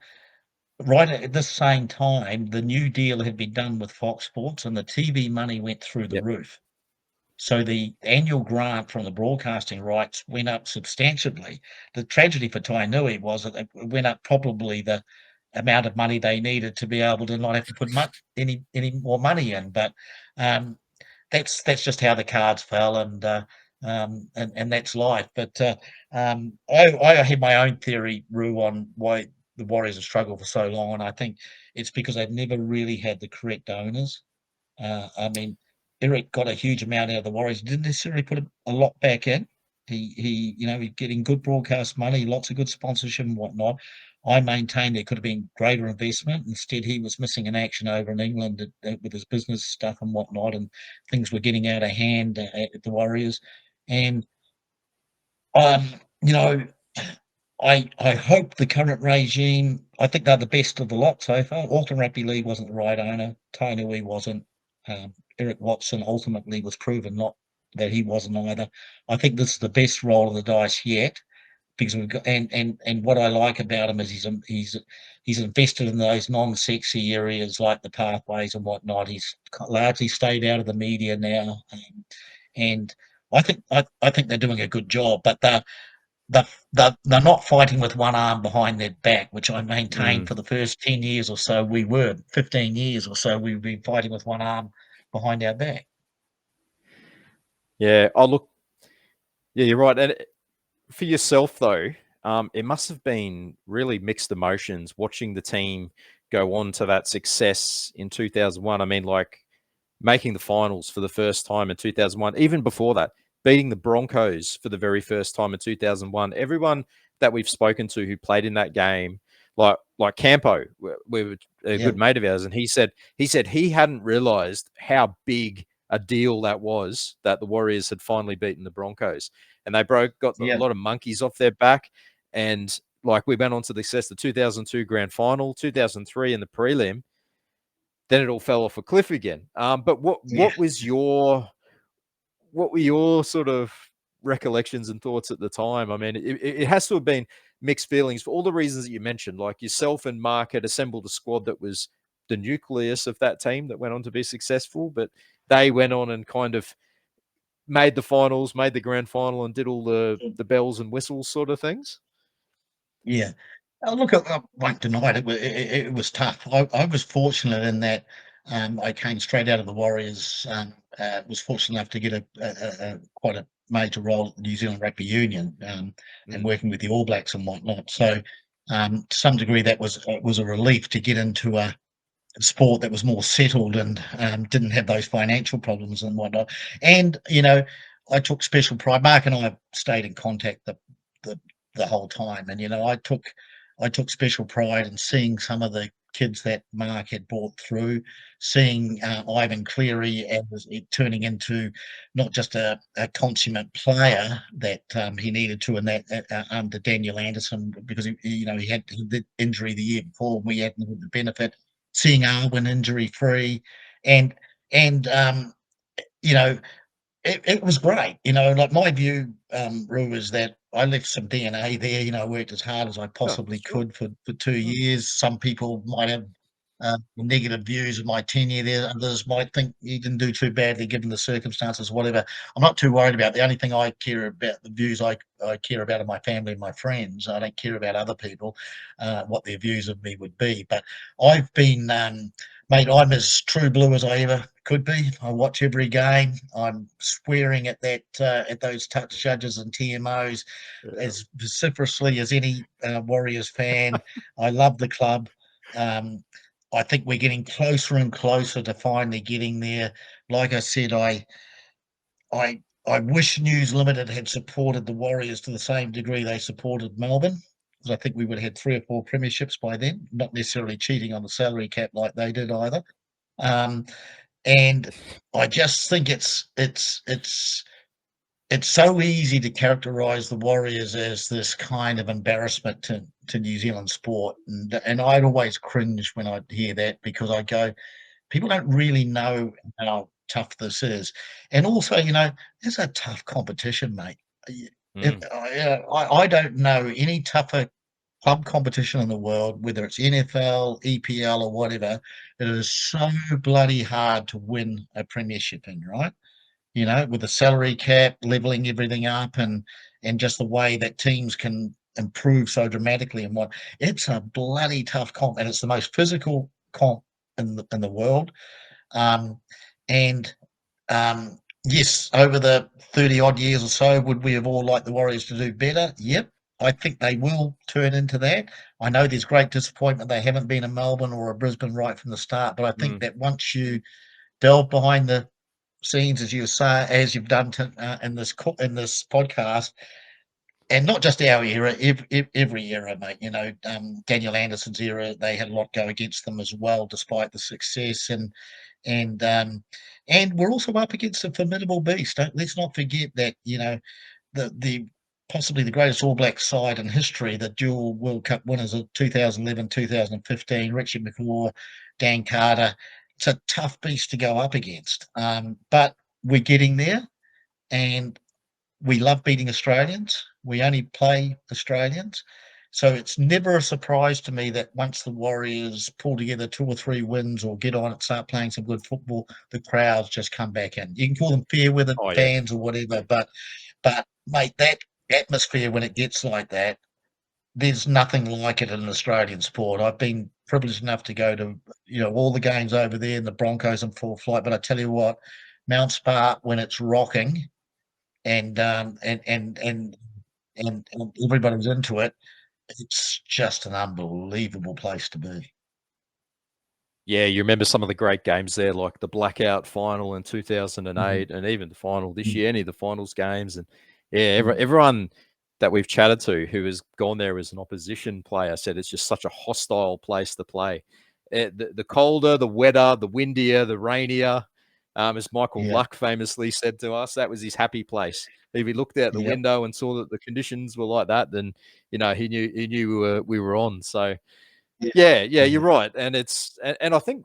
right at this same time the new deal had been done with Fox Sports, and the TV money went through the Yep. roof. So the annual grant from the broadcasting rights went up substantially. The tragedy for Tainui was that it went up probably the amount of money they needed to be able to not have to put any more money in. But um, that's just how the cards fell, and that's life. But I had my own theory, Rue, on why the Warriors have struggled for so long, and I think it's because they've never really had the correct owners. I mean, Eric got a huge amount out of the Warriors, didn't necessarily put a lot back in. He's getting good broadcast money, lots of good sponsorship and whatnot. I maintain there could have been greater investment. Instead, he was missing in action over in England with his business stuff and whatnot, and things were getting out of hand at the Warriors. And um, you know, I hope the current regime. I think they're the best of the lot so far. Auckland Rugby League wasn't the right owner. Tainui wasn't. Eric Watson ultimately was proven not that he wasn't either. I think this is the best roll of the dice yet because we've got and what I like about him is he's invested in those non-sexy areas like the pathways and whatnot. He's largely stayed out of the media now, and I think they're doing a good job. But they're not fighting with one arm behind their back, which I maintain Mm. for the first 10 years or so we were. 15 years or so we've been fighting with one arm behind our back. Yeah. Oh, look. Yeah, you're right. And for yourself, though, it must have been really mixed emotions watching the team go on to that success in 2001. I mean, like making the finals for the first time in 2001, even before that, beating the Broncos for the very first time in 2001. Everyone that we've spoken to who played in that game, like Campo, we were a Yeah, good mate of ours, and he said he hadn't realized how big a deal that was that the Warriors had finally beaten the Broncos, and they got a yeah, lot of monkeys off their back, and like we went on to the success, the 2002 grand final, 2003 in the prelim, then it all fell off a cliff again. But what yeah. what were your sort of recollections and thoughts at the time? I mean, it has to have been mixed feelings for all the reasons that you mentioned. Like yourself and Mark had assembled a squad that was the nucleus of that team that went on to be successful, but they went on and kind of made the finals, made the grand final, and did all the bells and whistles sort of things. Yeah. Look, I won't deny it. It was tough. I was fortunate in that I came straight out of the Warriors. Was fortunate enough to get a quite a major role at the New Zealand Rugby Union and Mm, working with the All Blacks and whatnot. So, to some degree, that was a relief to get into a sport that was more settled and didn't have those financial problems and whatnot. And I took special pride. Mark and I stayed in contact the the whole time, and I took special pride in seeing some of the kids that Mark had brought through, seeing Ivan Cleary as it turning into not just a consummate player that he needed to in that under Daniel Anderson because he had the injury the year before. We hadn't had the benefit seeing Arwen injury free, and and you know it was great. Like my view, Rue, is that I left some DNA there. Worked as hard as I yeah, possibly sure. could for 2 Mm, years. Some people might have negative views of my tenure there. Others might think you didn't do too badly given the circumstances, whatever. I'm not too worried about. The only thing I care about, the views I care about are my family and my friends. I don't care about other people, what their views of me would be. But I've been mate, I'm as true blue as I ever could be. I watch every game. I'm swearing at those touch judges and TMOs yeah. as vociferously as any Warriors fan. I love the club. Um, I think we're getting closer and closer to finally getting there. Like I said, I wish News Limited had supported the Warriors to the same degree they supported Melbourne, because I think we would have had 3 or 4 premierships by then. Not necessarily cheating on the salary cap like they did either. Um, and I just think it's so easy to characterize the Warriors as this kind of embarrassment to New Zealand sport, and I'd always cringe when I hear that because I go, people don't really know how tough this is, and also, it's a tough competition, mate. Mm, I don't know any tougher club competition in the world, whether it's NFL, EPL, or whatever. It is so bloody hard to win a premiership in, right? With the salary cap, leveling everything up, and just the way that teams can improve so dramatically and it's a bloody tough comp, and it's the most physical comp in the world. Um, and yes, over the 30 odd years or so, would we have all liked the Warriors to do better? Yep. I think they will turn into that. I know there's great disappointment they haven't been a Melbourne or a Brisbane right from the start, but I think mm. that once you delve behind the scenes, as you say, as you've done in this podcast, and not just our era, every era, mate. Daniel Anderson's era, they had a lot go against them as well, despite the success, and we're also up against a formidable beast. Let's not forget that the possibly the greatest All Black side in history, the dual World Cup winners of 2011, 2015, Richie McCaw, Dan Carter. It's a tough beast to go up against, but we're getting there, and we love beating Australians. We only play Australians. So it's never a surprise to me that once the Warriors pull together 2 or 3 wins or get on and start playing some good football, the crowds just come back in. You can call them fair weather Oh yeah. fans or whatever, but mate, that atmosphere when it gets like that, there's nothing like it in an Australian sport. I've been privileged enough to go to all the games over there in the Broncos and full flight, but I tell you what, Mount Spark when it's rocking and everybody's into it, it's just an unbelievable place to be. Yeah, you remember some of the great games there, like the blackout final in 2008, and even the final this year, any of the finals games. And yeah, everyone that we've chatted to who has gone there as an opposition player said it's just such a hostile place to play. The colder, the wetter, the windier, the rainier. As Michael Luck famously said to us, that was his happy place. If he looked out the window and saw that the conditions were like that, then he knew we were on. So. Yeah, you're right, and I think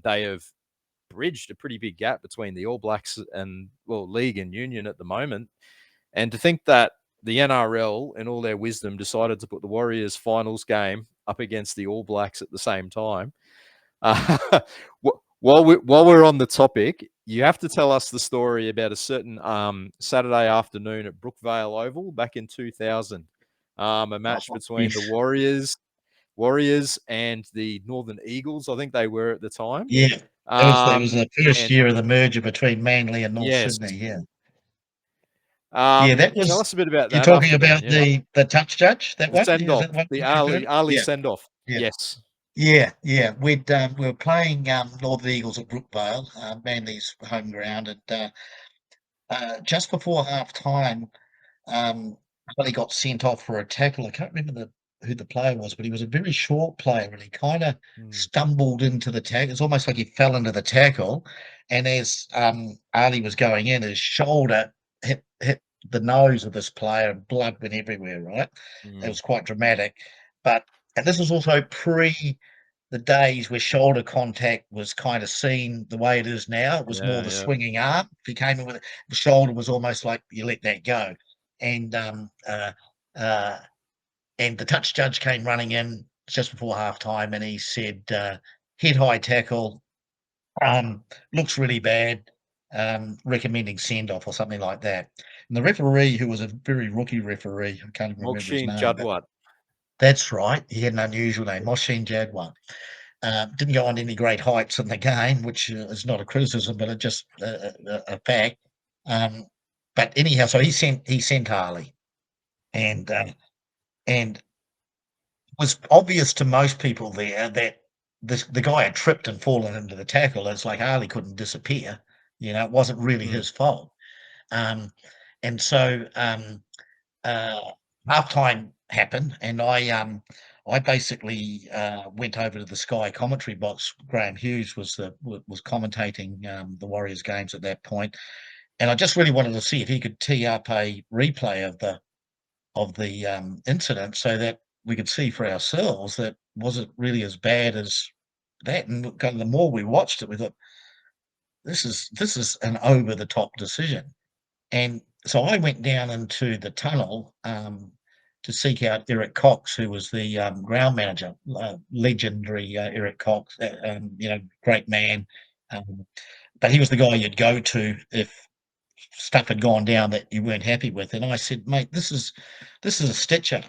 they have bridged a pretty big gap between the All Blacks and league and union at the moment, and to think that the NRL, in all their wisdom, decided to put the Warriors finals game up against the All Blacks at the same time. While we're on the topic, you have to tell us the story about a certain Saturday afternoon at Brookvale Oval back in 2000, a match between the Warriors and the Northern Eagles, I think they were at the time. Yeah, it was the first year of the merger between Manly and North Sydney. That was. Tell us a bit about You're that. talking about the touch judge. That the one, send is off, that one? the Ali send off. Yes. Yeah. We were playing Northern Eagles at Brookvale, Manly's home ground, and just before half time, he got sent off for a tackle. I can't remember who the player was, but he was a very short player, and he kind of stumbled into the tackle. It's almost like he fell into the tackle, and as Ali was going in, his shoulder hit the nose of this player, and blood went everywhere. Right, it was quite dramatic. And this was also pre the days where shoulder contact was kind of seen the way it is now. It was more the swinging arm. If you came in with it, the shoulder was almost like you let that go. And the touch judge came running in just before half time, and he said, head high tackle, looks really bad, recommending send off or something like that. And the referee, who was a very rookie referee, I can't even remember his name. Jadwat. That's right. He had an unusual name, Mohsin Jadwat. Didn't go on any great heights in the game, which is not a criticism, but it's just a fact. But anyhow, so he sent Harley, and it was obvious to most people there that the guy had tripped and fallen into the tackle. It's like Harley couldn't disappear. It wasn't really his fault. And so halftime happened, and I basically went over to the Sky commentary box. Graham Hughes was commentating the Warriors games at that point, and I just really wanted to see if he could tee up a replay of the incident so that we could see for ourselves that was it really as bad as that. And the more we watched it, we thought this is an over the top decision. And so I went down into the tunnel to seek out Eric Cox, who was the ground manager, legendary Eric Cox, great man. But he was the guy you'd go to if stuff had gone down that you weren't happy with. And I said, mate, this is a stitch-up.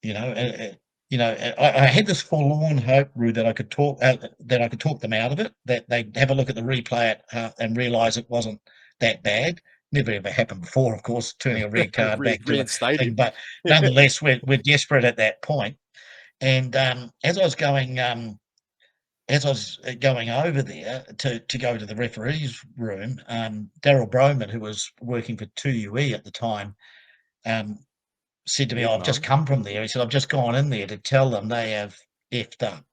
I had this forlorn hope, Roo, that I could talk them out of it, that they'd have a look at the replay and realise it wasn't that bad. Never ever happened before, of course, turning a red card back to a thing. But nonetheless, we're desperate at that point. And as I was going as I was going over there to go to the referee's room, Daryl Broman, who was working for 2UE at the time, said to me, Big "Oh, I've just mum. come from there." He said, "I've just gone in there to tell them they have effed up.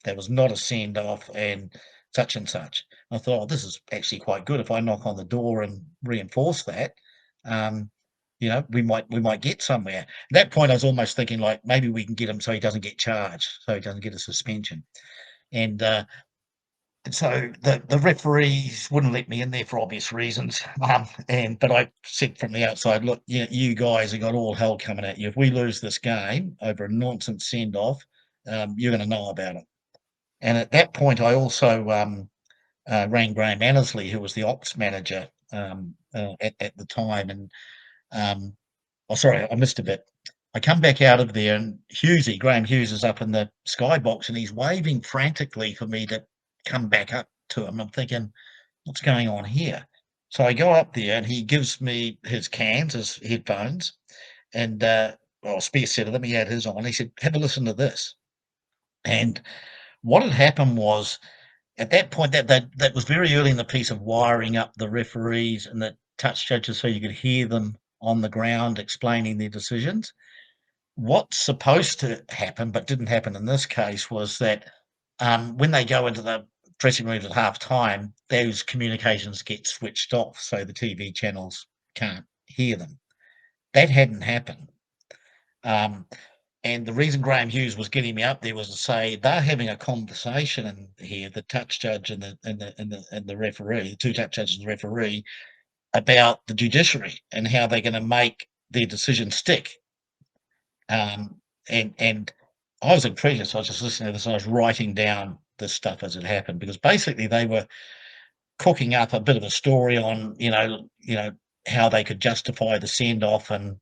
There was not a send off and such and such." I thought, "Oh, this is actually quite good. If I knock on the door and reinforce that, um, we might get somewhere." At that point, I was almost thinking like maybe we can get him so he doesn't get charged, so he doesn't get a suspension. And so the referees wouldn't let me in there for obvious reasons. But I said from the outside, "Look, you guys have got all hell coming at you. If we lose this game over a nonsense send off, you're going to know about it." And at that point, I also rang Graham Annesley, who was the ops manager at the time. And oh, sorry, I missed a bit. I come back out of there, and Graham Hughes, is up in the skybox, and he's waving frantically for me to come back up to him. I'm thinking, what's going on here? So I go up there, and he gives me his cans, his headphones, and well, spare set of them. He had his on. He said, "Have a listen to this." And what had happened was, at that point, that was very early in the piece of wiring up the referees and the touch judges so you could hear them on the ground explaining their decisions. What's supposed to happen, but didn't happen in this case, was that when they go into the dressing rooms at half time, those communications get switched off so the TV channels can't hear them. That hadn't happened. Um, and the reason Graham Hughes was getting me up there was to say they're having a conversation in here, the touch judge and the referee, the two touch judges and the referee, about the judiciary and how they're going to make their decision stick. And I was intrigued, so I was just listening to this. And I was writing down this stuff as it happened, because basically they were cooking up a bit of a story on how they could justify the send off, and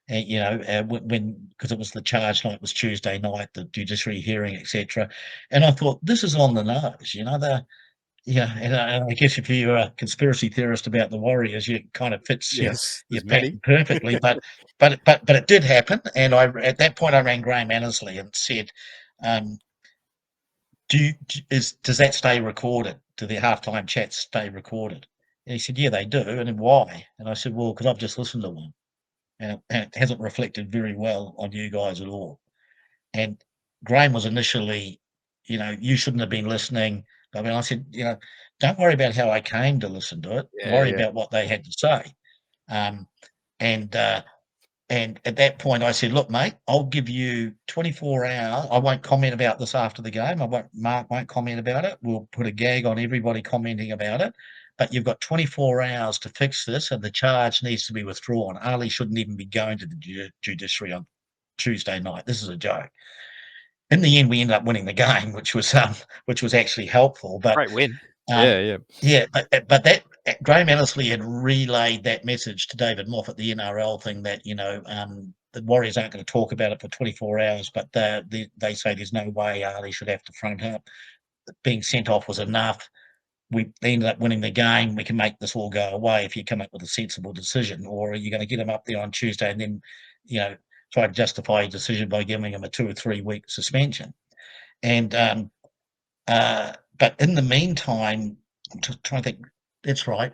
when, because it was the charge night, was Tuesday night, the judiciary hearing, etc. And I thought, this is on the nose, and I guess if you're a conspiracy theorist about the Warriors, it kind of fits Yes, your there's many. pattern perfectly. But it did happen, and at that point I rang Graham Annesley and said, um, does that stay recorded? Do the halftime chats stay recorded? And he said, "Yeah, they do." And then, "Why?" And I said, "Well, because I've just listened to one, and it hasn't reflected very well on you guys at all." And Graham was initially, "You shouldn't have been listening." I mean, I said, "Don't worry about how I came to listen to it. Yeah, Worry yeah. about what they had to say." Um, and and at that point, I said, "Look, mate, I'll give you 24 hours. I won't comment about this after the game. Mark won't comment about it. We'll put a gag on everybody commenting about it. But you've got 24 hours to fix this, and the charge needs to be withdrawn. Ali shouldn't even be going to the judiciary on Tuesday night. This is a joke." In the end, we ended up winning the game, which was actually helpful. But Great win. um, Yeah, yeah. yeah, but that Graham Annesley had relayed that message to David Moffat, the NRL thing, that the Warriors aren't going to talk about it for 24 hours, but they say there's no way Ali should have to front up. Being sent off was enough. We ended up winning the game. We can make this all go away if you come up with a sensible decision, or are you going to get him up there on Tuesday and then, try to justify your decision by giving him a 2 or 3 week suspension? And but in the meantime, I'm just trying to think. That's right.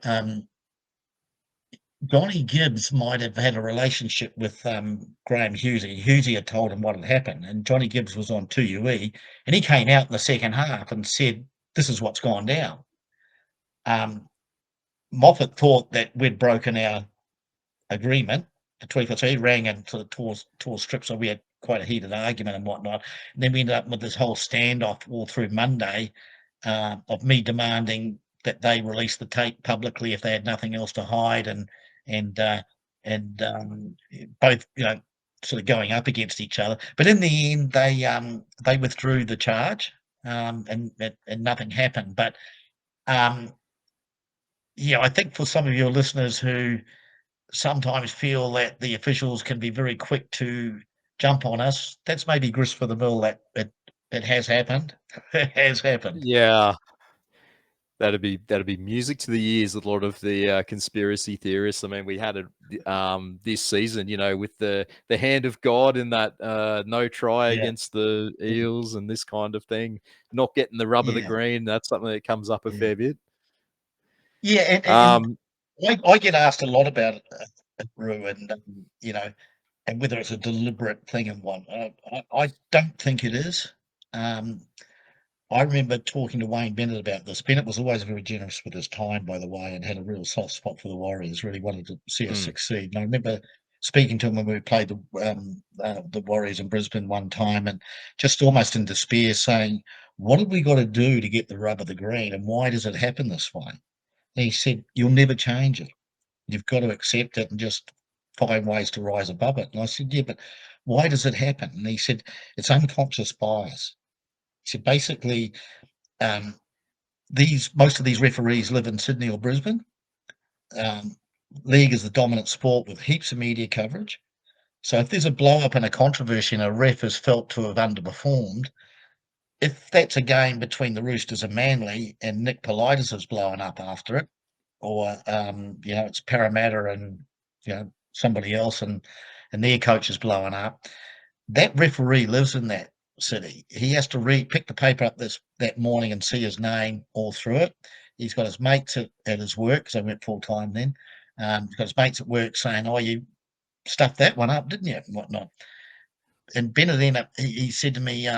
Johnny Gibbs might have had a relationship with Graham Hughesy. Hughesy had told him what had happened, and Johnny Gibbs was on 2UE, and he came out in the second half and said, "This is what's gone down." Um, Moffat thought that we'd broken our agreement. The 24 rang and sort of tore strips, so we had quite a heated argument and whatnot. And then we ended up with this whole standoff all through Monday, of me demanding that they release the tape publicly if they had nothing else to hide, and both sort of going up against each other. But in the end, they withdrew the charge, and nothing happened. But um, yeah, I think for some of your listeners who sometimes feel that the officials can be very quick to jump on us, that's maybe grist for the mill. That it has happened. It has happened. Yeah. That'd be music to the ears of a lot of the conspiracy theorists. I mean, we had it this season, with the hand of God in that no try Yeah, against the yeah, Eels and this kind of thing, not getting the rub of the yeah, green. That's something that comes up a yeah. fair bit. Yeah, and Um, I get asked a lot about it, Roo, and, and whether it's a deliberate thing and what. I don't think it is. Um, I remember talking to Wayne Bennett about this. Bennett was always very generous with his time, by the way, and had a real soft spot for the Warriors, really wanted to see us mm, succeed. And I remember speaking to him when we played the Warriors in Brisbane one time, and just almost in despair saying, "What have we got to do to get the rub of the green, and why does it happen this way?" And he said, "You'll never change it. You've got to accept it and just find ways to rise above it." And I said, "Yeah, but why does it happen?" And he said, "It's unconscious bias." He said, "Basically, um, these most of these referees live in Sydney or Brisbane. Um, League is the dominant sport with heaps of media coverage. So if there's a blow up and a controversy and a ref is felt to have underperformed, if that's a game between the Roosters and Manly and Nick Politis is blowing up after it, or it's Parramatta and somebody else and their coach is blowing up, that referee lives in that city. He has to pick the paper up that morning and see his name all through it. He's got his mates at his work, because I went full time then. He's got his mates at work saying, "Oh, you stuffed that one up, didn't you?" and whatnot. And Bennett then he said to me,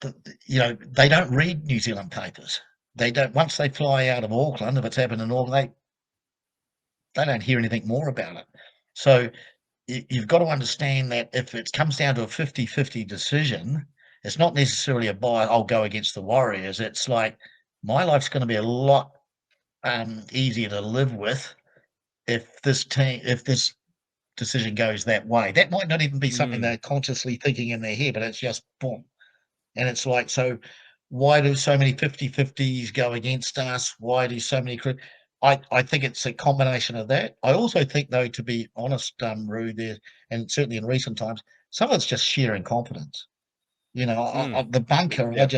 they don't read New Zealand papers. They don't. Once they fly out of Auckland, if it's happened in Auckland, they don't hear anything more about it. So you've got to understand that if it comes down to a 50-50 decision, it's not necessarily a buy, I'll go against the Warriors. It's like my life's going to be a lot easier to live with if this decision goes that way. That might not even be something mm, they're consciously thinking in their head, but it's just boom. And it's like, so why do so many 50-50s go against us? Why do so many I think it's a combination of that. I also think, though, to be honest, Roo, there, and certainly in recent times, some of it's just sheer incompetence. mm. The bunker, Yeah,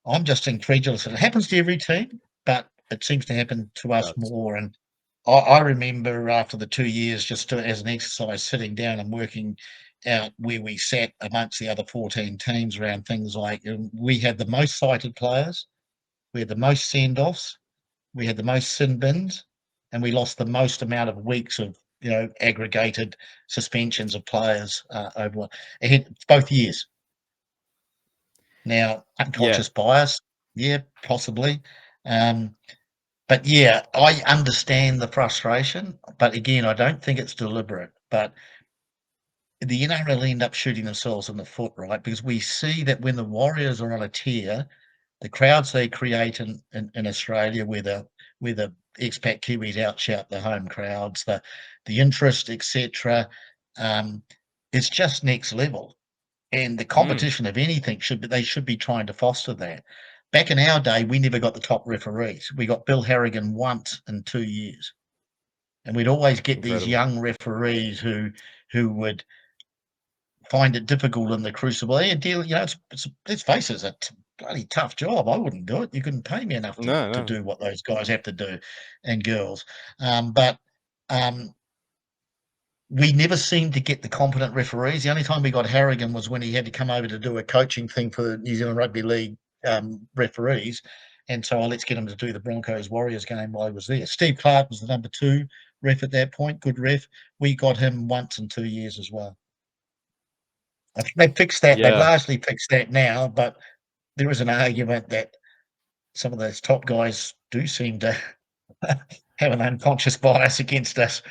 I'm just incredulous. It happens to every team, but it seems to happen to us that's more. And I remember after the 2 years, just as an exercise, sitting down and working out where we sat amongst the other 14 teams around things like we had the most cited players, we had the most send offs, we had the most sin bins, and we lost the most amount of weeks of aggregated suspensions of players over both years. Now, yeah. unconscious bias, yeah, possibly. Um, but yeah, I understand the frustration, but again, I don't think it's deliberate. But the NRL end up shooting themselves in the foot, right? Because we see that when the Warriors are on a tear, the crowds they create in Australia, where the expat Kiwis outshout the home crowds, the interest, etc., um, it's just next level. And the Mm, competition of anything they should be trying to foster that. Back in our day, we never got the top referees. We got Bill Harrigan once in 2 years, and we'd always get these incredible. young referees who would find it difficult in the crucible. Yeah, deal, let's face it, it's a bloody tough job. I wouldn't do it. You couldn't pay me enough No, to no. do what those guys have to do, and girls. But um, we never seemed to get the competent referees. The only time we got Harrigan was when he had to come over to do a coaching thing for New Zealand Rugby League referees. And so let's get him to do the Broncos Warriors game while he was there. Steve Clark was the number 2 ref at that point, good ref. We got him once in 2 years as well. I think they've fixed that. They've Yeah. largely fixed that now, but there is an argument that some of those top guys do seem to have an unconscious bias against us.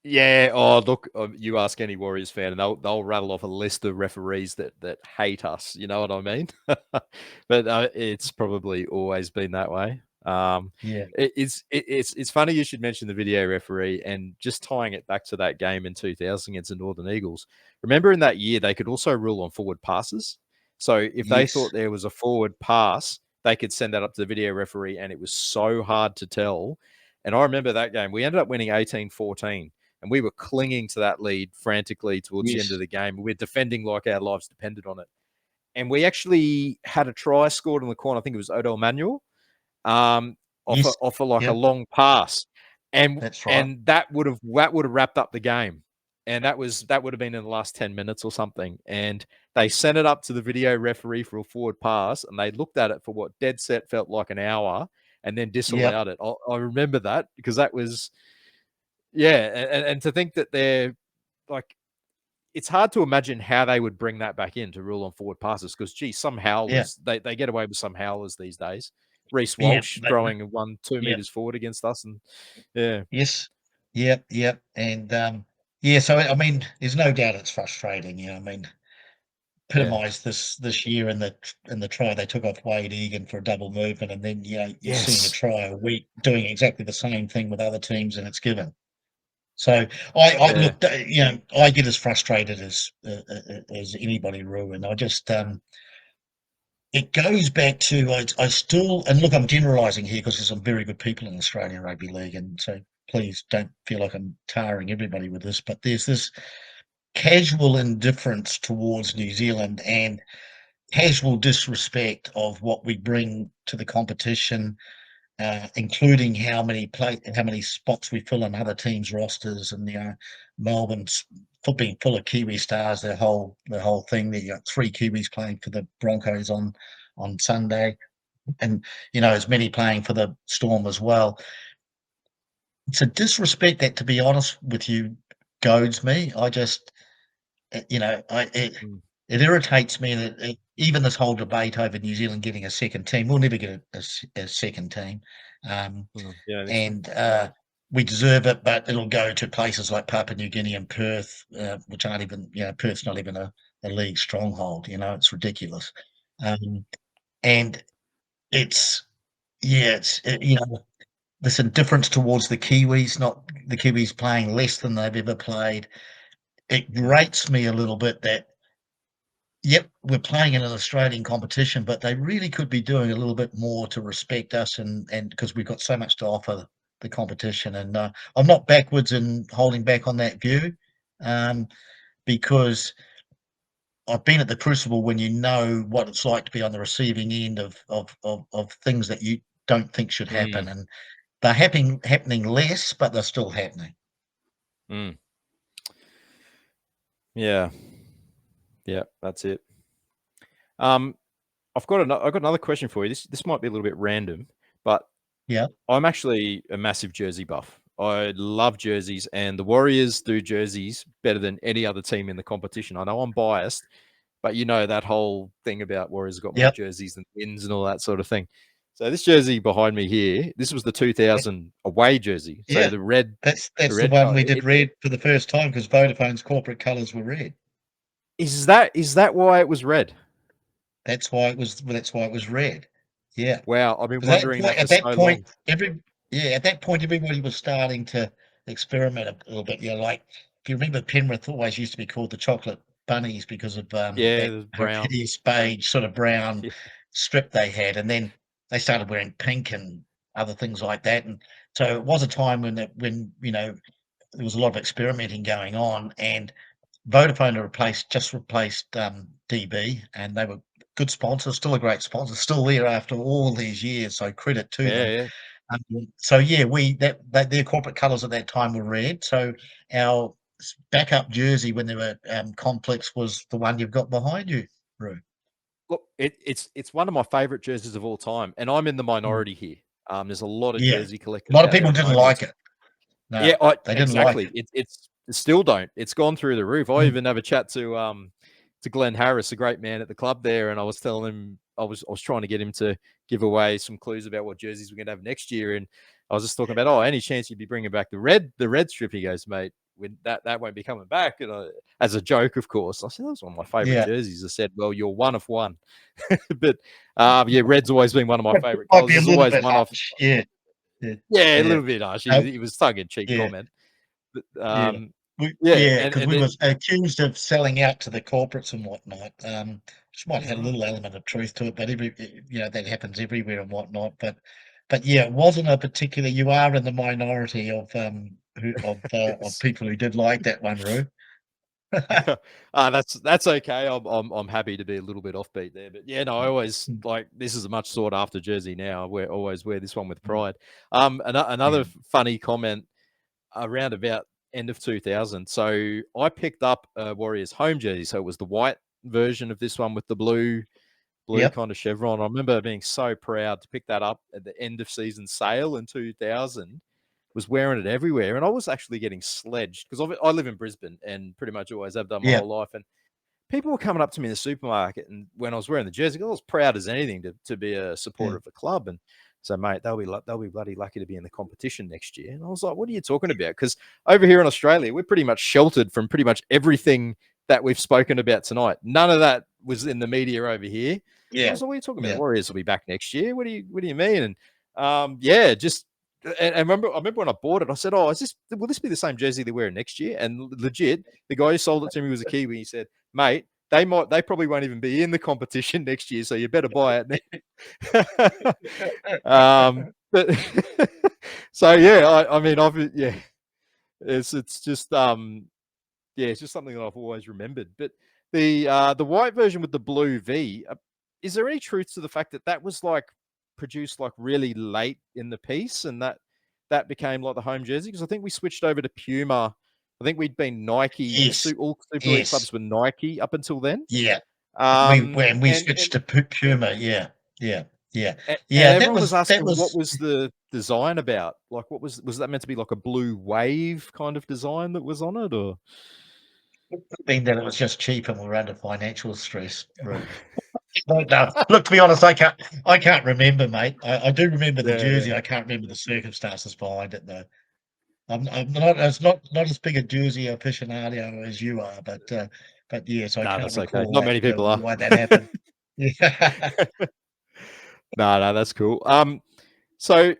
Yeah. Oh, look, you ask any Warriors fan, and they'll rattle off a list of referees that hate us. You know what I mean? But it's probably always been that way. Yeah. It's funny you should mention the video referee, and just tying it back to that game in 2000 against the Northern Eagles. Remember, in that year they could also rule on forward passes. So if they Yes. thought there was a forward pass, they could send that up to the video referee, and it was so hard to tell. And I remember that game. We ended up winning 18-14, and we were clinging to that lead frantically towards the end of Yes. the game. We're defending like our lives depended on it. and we actually had a try scored in the corner. I think it was Odell Manuel, Yes. off a like a Yep. long pass, and That's right. that would have wrapped up the game, and that would have been in the last 10 minutes or something. And they sent it up to the video referee for a forward pass, and they looked at it for what dead set felt like an hour, and then Yep. disallowed it. I remember that because that was and to think that they're like, it's hard to imagine how they would bring that back in to rule on forward passes because, gee, some Yeah. howlers, they get away with some howlers these days. Reese Yeah. Walsh throwing 1-2 Yeah. meters forward against us. And yeah, Yes. Yep. Yep. And yeah. So I mean, there's no doubt it's frustrating. I mean, yeah, epitomised this year in the try they took off Wade Egan for a double movement, and then you're seeing a yes, try a week doing exactly the same thing with other teams, and it's given. So I yeah, look, I get as frustrated as anybody, Rue, and I just it goes back to I still, and look, I'm generalising here because there's some very good people in Australian rugby league, and so please don't feel like I'm tarring everybody with this, but there's this casual indifference towards New Zealand and casual disrespect of what we bring to the competition, including how many spots we fill in other teams' rosters, and Melbourne's being full of Kiwi stars. The whole thing. You got 3 Kiwis playing for the Broncos on Sunday, and as many playing for the Storm as well. It's a disrespect that, to be honest with you, goads me. I just mm, it irritates me that even this whole debate over New Zealand getting a second team, we'll never get a second team, yeah, I think so. and we deserve it, but it'll go to places like Papua New Guinea and Perth, which aren't even, Perth's not even a league stronghold. It's ridiculous, um, and it's this indifference towards the Kiwis, not the Kiwis playing less than they've ever played. It Mm, grates me a little bit that, yep, we're playing in an Australian competition, but they really could be doing a little bit more to respect us, and because we've got so much to offer the competition. And I'm not backwards in holding back on that view, um, because I've been at the crucible when you know what it's like to be on the receiving end of things that you don't think should happen, mm, and they're happening less, but they're still happening. mm. Yeah, yeah, that's it. Um, I've got another question for you. This might be a little bit random, but Yeah, I'm actually a massive jersey buff. I love jerseys, and the Warriors do jerseys better than any other team in the competition. I know I'm biased, but that whole thing about Warriors got more yep. jerseys than wins and all that sort of thing. So this jersey behind me here, this was the 2000 away jersey. So Yeah, the red, that's the one color. we did red for the first time because Vodafone's corporate colours were red. Is that why it was red? That's why it was red. Yeah. Wow, I've been 'Cause at that wondering point that for at so that point, long. everybody was starting to experiment a little bit. Like, if you remember, Penrith always used to be called the chocolate bunnies because of Yeah, that it was brown. hideous beige sort of brown Yeah, strip they had, and then they started wearing pink and other things like that. And so it was a time when there was a lot of experimenting going on, and Vodafone just replaced DB, and they were good sponsors, still a great sponsor, still there after all these years. So credit to them. yeah, So yeah, we that their corporate colours at that time were red. So our backup jersey when they were complex was the one you've got behind you, Roo. Look, it's one of my favorite jerseys of all time, and I'm in the Mm. minority here. There's a lot of Yeah, jersey a collectors lot of out there people at the didn't moment. like it. No, Yeah, they didn't like exactly. it. It's still don't. It's gone through the roof. I Mm. even have a chat to Glenn Harris, a great man at the club there, and I was telling him I was trying to get him to give away some clues about what jerseys we're going to have next year, and I was just talking about, any chance you'd be bringing back the red strip? He goes, mate, when that won't be coming back, and as a joke, of course. I said that's one of my favorite Yeah, jerseys. I said, well, you're one of one, but yeah, red's always been one of my it favorite might colors. be a There's little always bit one off. harsh. Yeah, yeah, Yeah, a yeah. little bit harsh. Uh, He was tongue in cheek yeah. comment. But, Yeah. yeah, Because and we then was accused of selling out to the corporates and whatnot, which might yeah, have a right. little element of truth to it, but that happens everywhere and whatnot. But yeah, it wasn't a particular. You are in the minority of Yes. people who did like that one, Roo. That's okay. I'm happy to be a little bit offbeat there, but yeah, no, I always like this is a much sought after jersey now. I always wear this one with pride. Another Yeah. funny comment around about end of 2000. So I picked up a Warriors home jersey, so it was the white version of this one with the blue Yep. kind of chevron. I remember being so proud to pick that up at the end of season sale in 2000. Was wearing it everywhere, and I was actually getting sledged because I live in Brisbane and pretty much always have done my Yep. whole life. And people were coming up to me in the supermarket, and when I was wearing the jersey, I was proud as anything to be a supporter Yeah. of the club. And so, mate, they'll be bloody lucky to be in the competition next year. And I was like, what are you talking about? Because over here in Australia, we're pretty much sheltered from pretty much everything that we've spoken about tonight. None of that was in the media over here. I Yeah. was like, what are you talking about? The Yeah. Warriors will be back next year. What do you mean? And yeah, just and I remember when I bought it, I said, "Oh, will this be the same jersey they're wearing next year?" And legit, the guy who sold it to me was a Kiwi. He said, "Mate, they probably won't even be in the competition next year, so you better buy it now." But so yeah, I mean, yeah, it's just yeah, it's just something that I've always remembered. But the white version with the blue V, is there any truth to the fact that that was like produced like really late in the piece, and that became like the home jersey? Because I think we switched over to Puma. I think we'd been Nike. Yes. All Super League Yes. clubs were Nike up until then. Yeah. We And switched to Puma. Yeah. Yeah. Yeah. and Yeah. everyone was That asking what was was the design about? Like, what was that meant to be like a blue wave kind of design that was on it, or? being that it was just cheap and we were under financial stress. Right. No. Look, to be honest, I can't remember, mate. I do remember the Yeah, yeah. jersey. I can't remember the circumstances behind it, though. I'm not as not as big a jersey aficionado as you are, but yes, I No, can't that's okay. recall Not that many people are. why that happened. Yeah. No, that's cool. So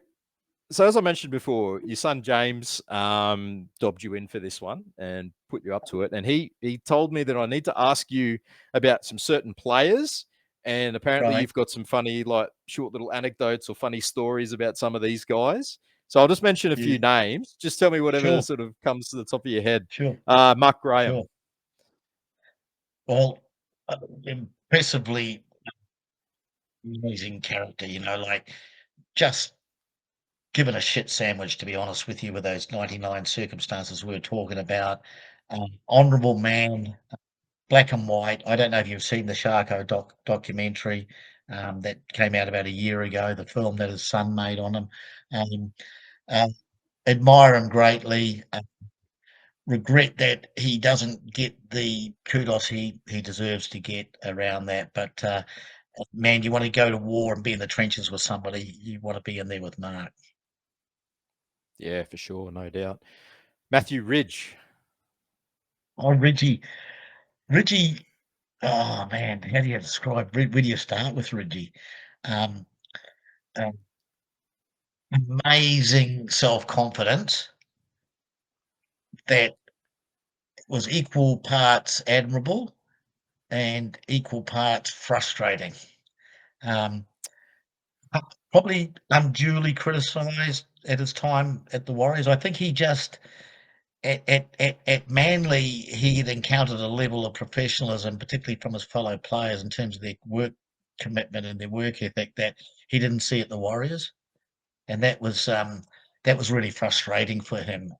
so as I mentioned before, your son James dobbed you in for this one and put you up to it, and he told me that I need to ask you about some certain players, and apparently Right. you've got some funny like short little anecdotes or funny stories about some of these guys. So I'll just mention a Yeah. few names. Just tell me whatever Sure. sort of comes to the top of your head. Sure. Mark Graham. Sure. Well, impressively amazing character. Like just given a shit sandwich, to be honest with you, with those 99 circumstances we were talking about. Honourable man, black and white. I don't know if you've seen the Sharko documentary that came out about a year ago, the film that his son made on him. Um, uh, Admire him greatly. Regret that he doesn't get the kudos he deserves to get around that. But man, you want to go to war and be in the trenches with somebody, you want to be in there with Mark. Yeah, for sure, no doubt. Matthew Ridge. Oh, Reggie. Oh man, how do you describe? Where do you start with Reggie? Um, um, Amazing self confidence that was equal parts admirable and equal parts frustrating. Um, Probably unduly criticised at his time at the Warriors. I think he just at Manly he had encountered a level of professionalism, particularly from his fellow players in terms of their work commitment and their work ethic that he didn't see at the Warriors, and that was really frustrating for him.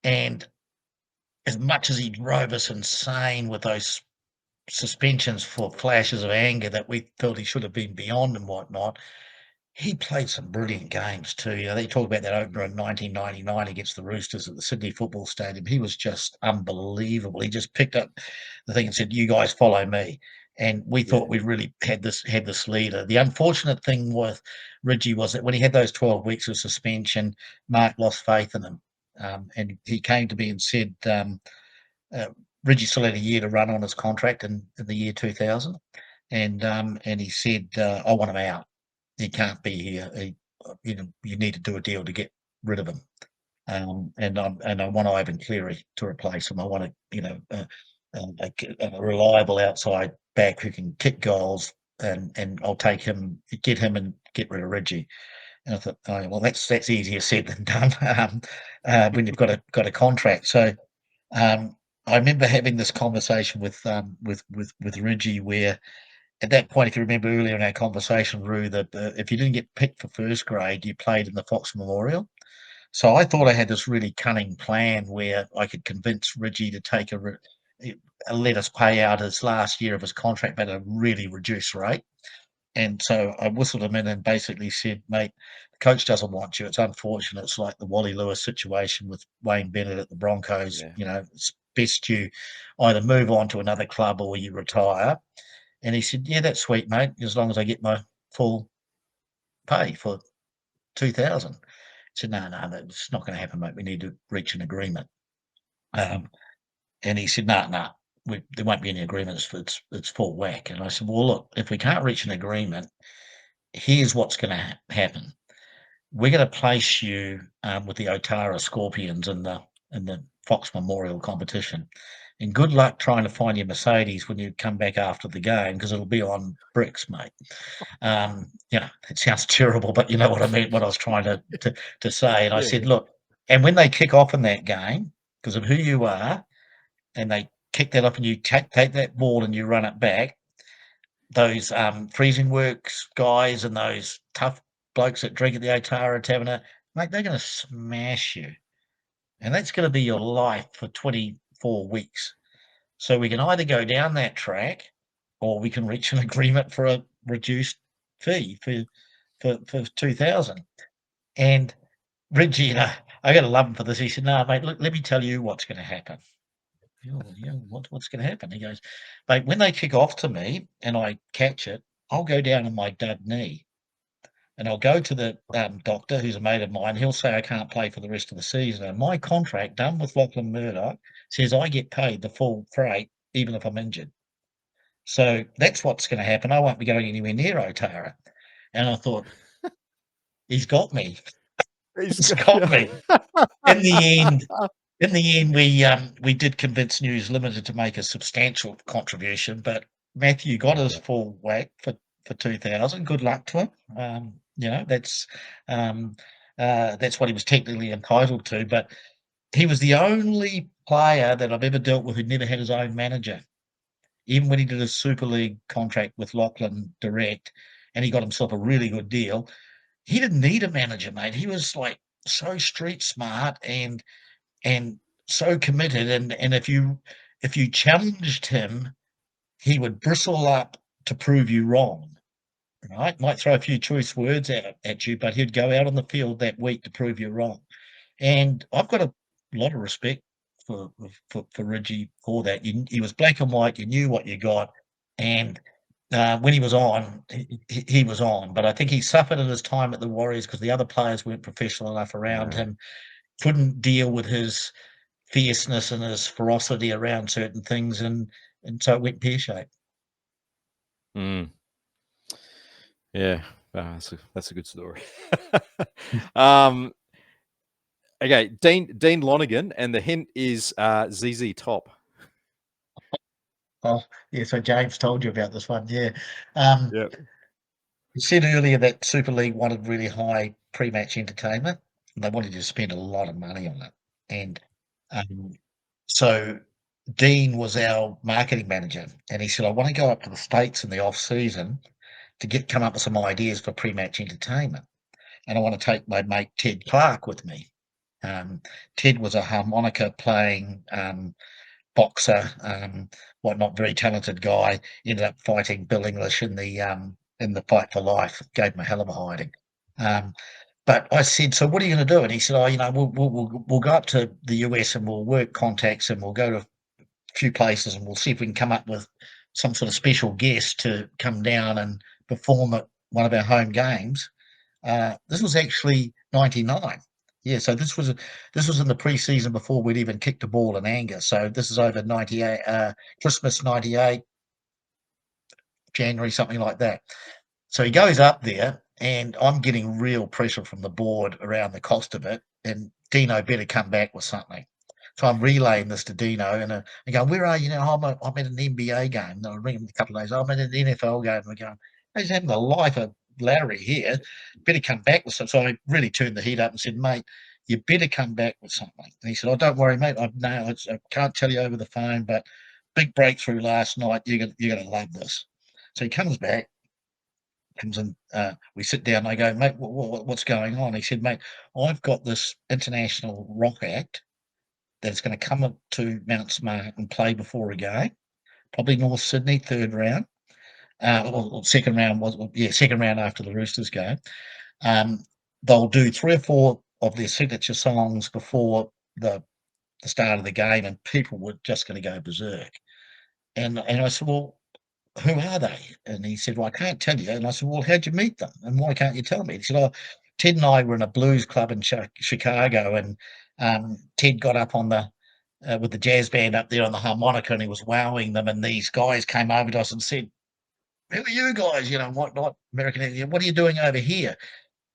And as much as he drove us insane with those suspensions for flashes of anger that we felt he should have been beyond and whatnot, he played some brilliant games too. They talk about that opener in 1999 against the Roosters at the Sydney Football Stadium. He was just unbelievable. He just picked up the thing and said, "You guys follow me." And we thought Yeah, we really had this leader. The unfortunate thing with Ridgie was that when he had those 12 weeks of suspension, Mark lost faith in him. And he came to me and said, uh, Reggie still had a year to run on his contract in the year 2000. And he said, I want him out. He can't be here. You need to do a deal to get rid of him. And I want Ivan Cleary to replace him. I want a reliable outside back who can kick goals, and I'll take him, get him, and get rid of Reggie. And I thought, oh, well, that's easier said than done when you've got a contract. So I remember having this conversation with Reggie, where at that point, if you remember earlier in our conversation, Roo, that if you didn't get picked for first grade, you played in the Fox Memorial. So I thought I had this really cunning plan where I could convince Reggie to take let us pay out his last year of his contract, but at a really reduced rate. And so I whistled him in and basically said, mate, the coach doesn't want you. It's unfortunate. It's like the Wally Lewis situation with Wayne Bennett at the Broncos. Yeah. You know, it's best you either move on to another club or you retire. And he said, yeah, that's sweet, mate, as long as I get my full pay for 2,000. I said, no, that's not going to happen, mate. We need to reach an agreement. And he said, no, there won't be any agreements. It's full whack. And I said, well, look, if we can't reach an agreement, here's what's going to happen. We're going to place you with the Otara Scorpions in the Fox Memorial competition. And good luck trying to find your Mercedes when you come back after the game, because it'll be on bricks, mate. It sounds terrible, but you know what I mean, what I was trying to say. And I said, Yeah. look, and when they kick off in that game, because of who you are, and they kick that up and you take that ball and you run it back, those freezing works guys and those tough blokes that drink at the Otara Tavern, mate, they're going to smash you. And that's going to be your life for 24 weeks. So we can either go down that track or we can reach an agreement for a reduced fee for 2,000. And Reggie, I got to love him for this. He said, no, mate, look, let me tell you what's going to happen. Yeah, what's going to happen? He goes, mate, when they kick off to me and I catch it, I'll go down on my dud knee and I'll go to the doctor, who's a mate of mine. He'll say I can't play for the rest of the season. And my contract, done with Lachlan Murdoch, says I get paid the full freight even if I'm injured. So that's what's going to happen. I won't be going anywhere near Otara. And I thought, he's got me. He's He's got, got yeah. me. In the end, we did convince News Limited to make a substantial contribution, but Matthew got his Yeah. full whack for 2,000. Good luck to him. Um, that's what he was technically entitled to. But he was the only player that I've ever dealt with who never had his own manager. Even when he did a Super League contract with Lachlan direct, and he got himself a really good deal, he didn't need a manager, mate. He was like so street smart and so committed. And if you challenged him, he would bristle up to prove you wrong. Right? Might throw a few choice words at you, but he'd go out on the field that week to prove you wrong. And I've got a lot of respect for Reggie for that. He was black and white. You knew what you got, and when he was on, he was on. But I think he suffered in his time at the Warriors because the other players weren't professional enough around Yeah. him. Couldn't deal with his fierceness and his ferocity around certain things, and so it went pear shaped. Mm. Yeah. That's a good story. um, okay, Dean Lonergan, and the hint is ZZ Top. Oh, yeah. So James told you about this one. Yeah. Um, Yep. you said earlier that Super League wanted really high pre-match entertainment, and they wanted to spend a lot of money on it. And um, so Dean was our marketing manager, and he said, "I want to go up to the States in the off season to come up with some ideas for pre-match entertainment, and I want to take my mate Ted Clark with me." Ted was a harmonica playing boxer, not very talented guy. Ended up fighting Bill English in the fight for life. Gave him a hell of a hiding. Um, but I said, so what are you going to do? And he said, oh, we'll go up to the US and we'll work contacts and we'll go to a few places and we'll see if we can come up with some sort of special guest to come down and perform at one of our home games. This was actually 99. Yeah, so this was in the preseason before we'd even kicked the ball in anger. So this is over 98, Christmas 98, January, something like that. So he goes up there, and I'm getting real pressure from the board around the cost of it. And Dino better come back with something. So I'm relaying this to Dino, and I go, "Where are you now?" I'm at an NBA game. And I ring him in a couple of days. I'm at an NFL game. And we go, "He's having the life of Larry here. Better come back with some." So I really turned the heat up and said, "Mate, you better come back with something. And he said, oh, don't worry, mate. I can't tell you over the phone, but big breakthrough last night. You're going to love this. So he comes back, comes in, we sit down, and I go, mate, what's going on? He said, mate, I've got this international rock act that's going to come up to Mount Smart and play before a game, probably North Sydney, third round. Or second round second round after the Roosters game. They'll do 3 or 4 of their signature songs before the start of the game, and people were just going to go berserk. And I said, well, who are they? And he said, well, I can't tell you. And I said, well, how'd you meet them? And why can't you tell me? He said, oh, Ted and I were in a blues club in Chicago, and Ted got up on the with the jazz band up there on the harmonica, and he was wowing them. And these guys came over to us and said, who are you guys? What American? What are you doing over here?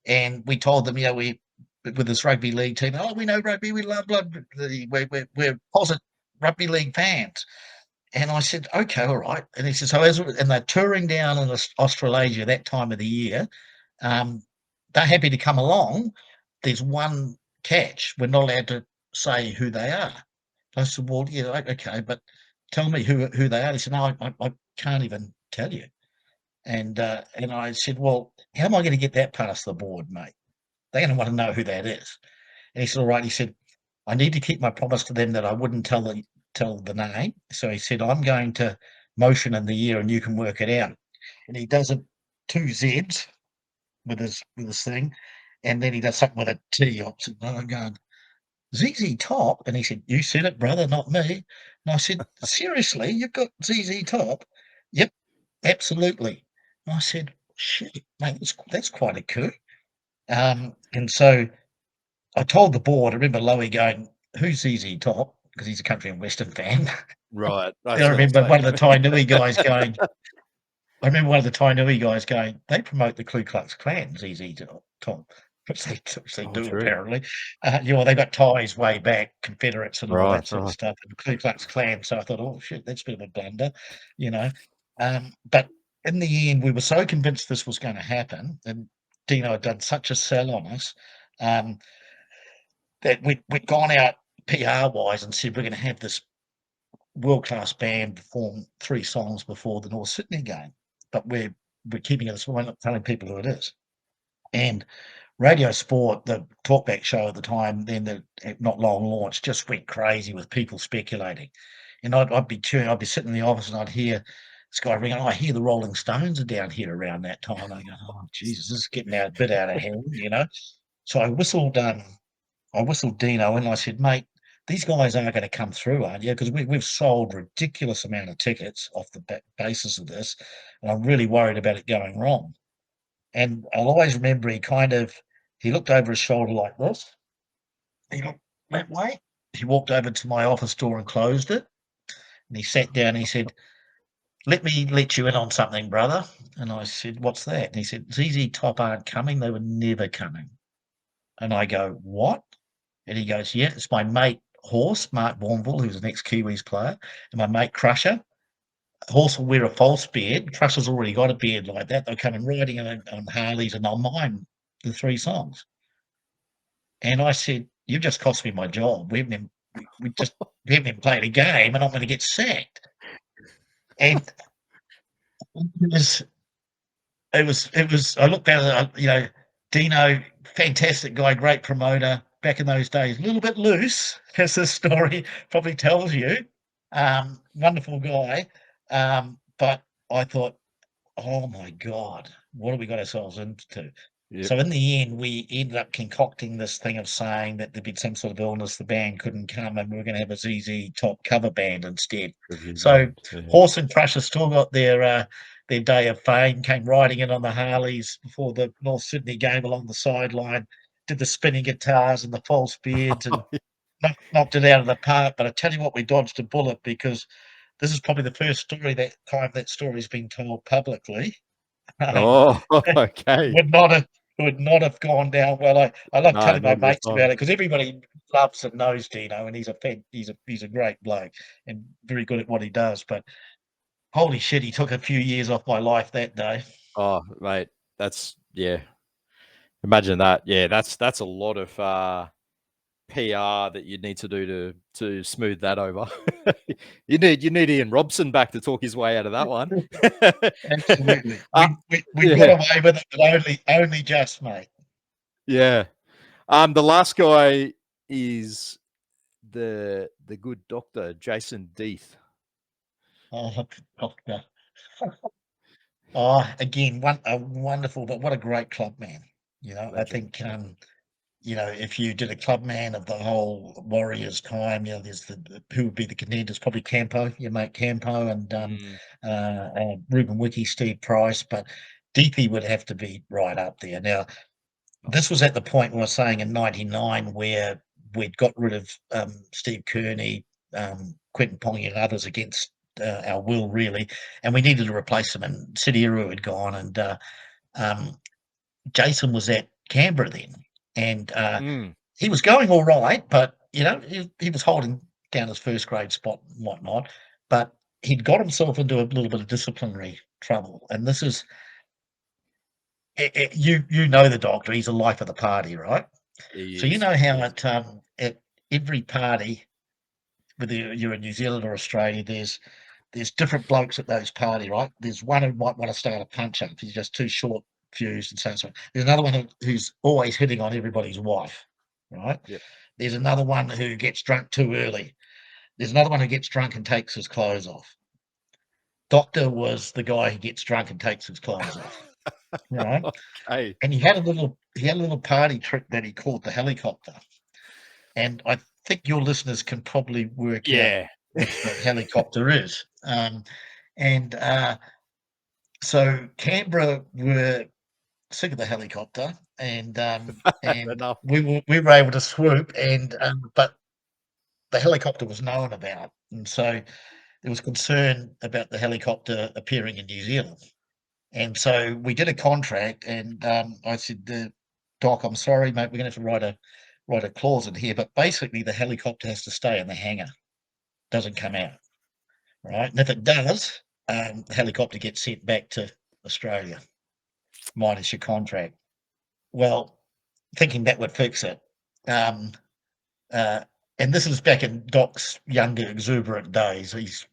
And we told them, we with this rugby league team. Oh, we know rugby. We love rugby. We're positive rugby league fans. And I said, okay, all right. And he said, and they're touring down in Australasia that time of the year. They're happy to come along. There's one catch. We're not allowed to say who they are. I said, well, yeah, okay, but tell me who they are. He said, no, I can't even tell you. And I said, well, how am I going to get that past the board, mate? They're going to want to know who that is. And he said, all right. He said, I need to keep my promise to them that I wouldn't tell the name. So he said, I'm going to motion in the year and you can work it out. And he does it 2 Z's with his thing. And then he does something with a T. I'm going, ZZ Top? And he said, you said it, brother, not me. And I said, seriously, you've got ZZ Top? Yep, absolutely. And I said, shit, mate, that's quite a coup. And so I told the board, I remember Lowe going, who's ZZ Top? Because he's a country and western fan. Right. I remember one of the Tainui guys going, they promote the Ku Klux Klan, ZZ Top, which they do true. apparently. They got ties way back, Confederates and all that sort of stuff, and the Ku Klux Klan. So I thought, oh shit, that's a bit of a blunder, But in the end, we were so convinced this was going to happen, and Dino had done such a sell on us, that we'd gone out PR-wise and said, we're going to have this world-class band perform 3 songs before the North Sydney game, but we're keeping it, so we're not telling people who it is. And Radio Sport, the talkback show at the time, then the not long launch, just went crazy with people speculating. And I'd be sitting in the office and I'd hear this guy ringing, I hear the Rolling Stones are down here around that time. And I go, oh, Jesus, this is getting a bit out of hand, So I whistled Dino and I said, mate, these guys aren't going to come through, aren't you? Because we've sold ridiculous amount of tickets off the basis of this, and I'm really worried about it going wrong. And I'll always remember he looked over his shoulder like this. He looked that way. He walked over to my office door and closed it. And he sat down and he said, let me let you in on something, brother. And I said, what's that? And he said, ZZ Top aren't coming. They were never coming. And I go, what? And he goes, yeah, it's my mate Horse, Mark Bourneville, who's an ex-Kiwis player, and my mate Crusher. Horse will wear a false beard. Crusher's already got a beard like that. They'll come in riding on Harleys and they'll mime the 3 songs. And I said, you've just cost me my job. We haven't even played a game and I'm going to get sacked. And it was, I looked at it, Dino, fantastic guy, great promoter. Back in those days, a little bit loose, as this story probably tells you. Wonderful guy. But I thought, oh my God, what have we got ourselves into? Yep. So in the end, we ended up concocting this thing of saying that there'd been some sort of illness, the band couldn't come, and we were going to have a ZZ Top cover band instead. So Horse and Crusher still got their day of fame, came riding in on the Harleys before the North Sydney game along the sideline, did the spinning guitars and the false beards and knocked it out of the park. But I tell you what, we dodged a bullet because this is probably the first time that story's been told publicly. Oh, okay. Would not have gone down well. I love telling my mates about it because everybody loves and knows Dino, and he's a great bloke and very good at what he does. But holy shit, he took a few years off my life that day. Oh, mate, that's Imagine that. Yeah, that's a lot of PR that you'd need to do to smooth that over. you need Ian Robson back to talk his way out of that one. Absolutely. uh, We got yeah, away with it, but only just, mate. yeah. The last guy is the good doctor Jason Deeth. Oh, doctor. Again, a wonderful, but what a great club man. I Legend. think if you did a club man of the whole Warriors time, there's who would be the contenders, probably Campo, your mate Campo, and Ruben Wiki, Steve Price, but DP would have to be right up there. Now, this was at the point we were saying in '99 where we'd got rid of Steve Kearney, Quentin Pongi, and others against our will, really, and we needed to replace them. And Sidiru had gone, and Jason was at Canberra then, and he was going all right, but he was holding down his first grade spot and whatnot. But he'd got himself into a little bit of disciplinary trouble, and this is you know the doctor. He's the life of the party, right? So He you is. know how Yes. at every party, whether you're in New Zealand or Australia, there's different blokes at those party, right? There's one who might want to start a punch up. He's just too short fused and so on. There's another one who's always hitting on everybody's wife, right? Yep. There's another one who gets drunk too early. There's another one who gets drunk and takes his clothes off. Doctor was the guy who gets drunk and takes his clothes off, right? Okay. And he had a little party trick that he called the helicopter. And I think your listeners can probably work out Yeah. which the helicopter is. And so Canberra were sick of the helicopter, and Enough. we were able to swoop, but the helicopter was known about, and so there was concern about the helicopter appearing in New Zealand. And so we did a contract, and I said, Doc, I'm sorry, mate, we're going to have to write a clause in here, but basically the helicopter has to stay in the hangar, doesn't come out, right? And if it does, the helicopter gets sent back to Australia, minus your contract. Well, thinking that would fix it. Um, uh, and this is back in Doc's younger, exuberant days. He's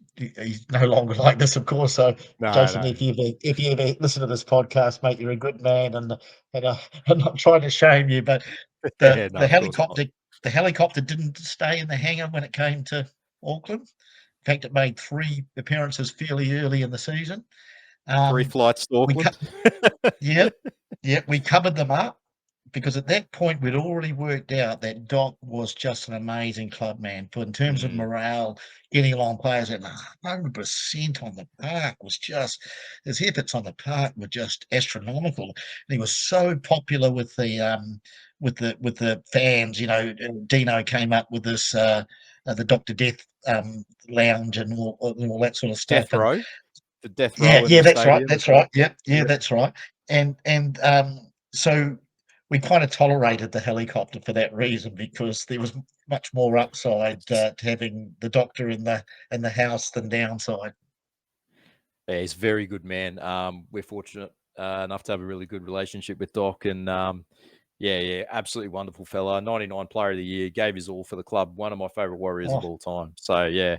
no longer like this, of course. So, No, Jason, no. if you ever listen to this podcast, mate, you're a good man, and I'm not trying to shame you, but the Yeah, no, the of course not. helicopter didn't stay in the hangar when it came to Auckland. In fact, it made 3 appearances fairly early in the season. 3 Um, flights to we Auckland. cut, yeah, yeah, we covered them up because at that point we'd already worked out that Doc was just an amazing club man. For in terms of Mm, morale, getting along players at 100% on the park was just his efforts on the park were just astronomical. And he was so popular with the fans. Dino came up with this the Doctor Death lounge and all that sort of stuff. death And row. The death yeah, row in yeah, the that's right. stadium as That's well. right. Yeah, Yep. that's right. And so we kind of tolerated the helicopter for that reason because there was much more upside to having the doctor in the house than downside. Yeah, he's a very good man. We're fortunate enough to have a really good relationship with Doc, and yeah, absolutely wonderful fella. 99 Player of the Year, gave his all for the club. One of my favourite Warriors of Oh, all time. So yeah,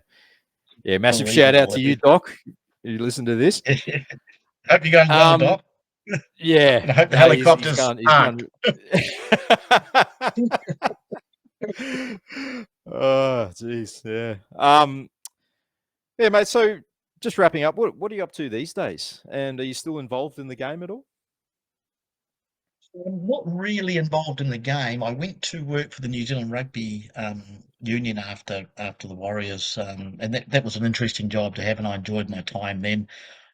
massive shout out unbelievable. to you, Doc. You listen to this. Hope you're going well, Um, Doc. yeah, And I hope the no, he's helicopter's going. He's parked. going. Oh, jeez, yeah. Yeah, mate. So, just wrapping up, what are you up to these days? And are you still involved in the game at all? I'm not really involved in the game. I went to work for the New Zealand Rugby Union after the Warriors, and that was an interesting job to have, and I enjoyed my time then.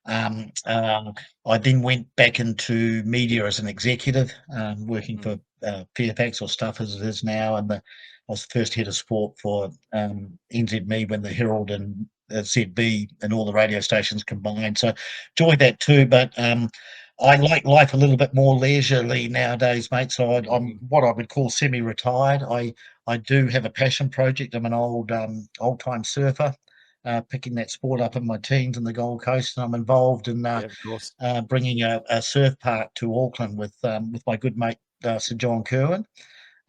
Um, uh, I then went back into media as an executive, working Mm, for Fairfax or Stuff as it is now, and I was the first head of sport for NZME when the Herald and ZB and all the radio stations combined. So enjoyed that too, but I like life a little bit more leisurely nowadays, mate. So I'm mhm. what I would call semi-retired. I do have a passion project. I'm an old time surfer, picking that sport up in my teens in the Gold Coast, and I'm involved in Yeah, of course. bringing a surf park to Auckland with my good mate Sir John Kerwin.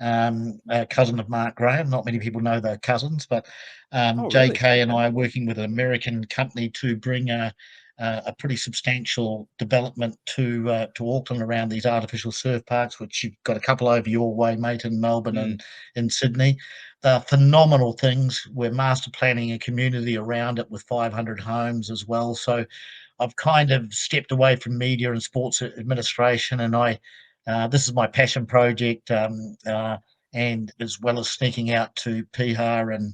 a cousin of Mark Graham. Not many people know they're cousins, but Oh, really? JK and Okay. I are working with an American company to bring a pretty substantial development to Auckland around these artificial surf parks, which you've got a couple over your way, mate, in Melbourne Mm, and in Sydney. They're phenomenal things. We're master planning a community around it with 500 homes as well. So I've kind of stepped away from media and sports administration, and this is my passion project, and as well as sneaking out to Piha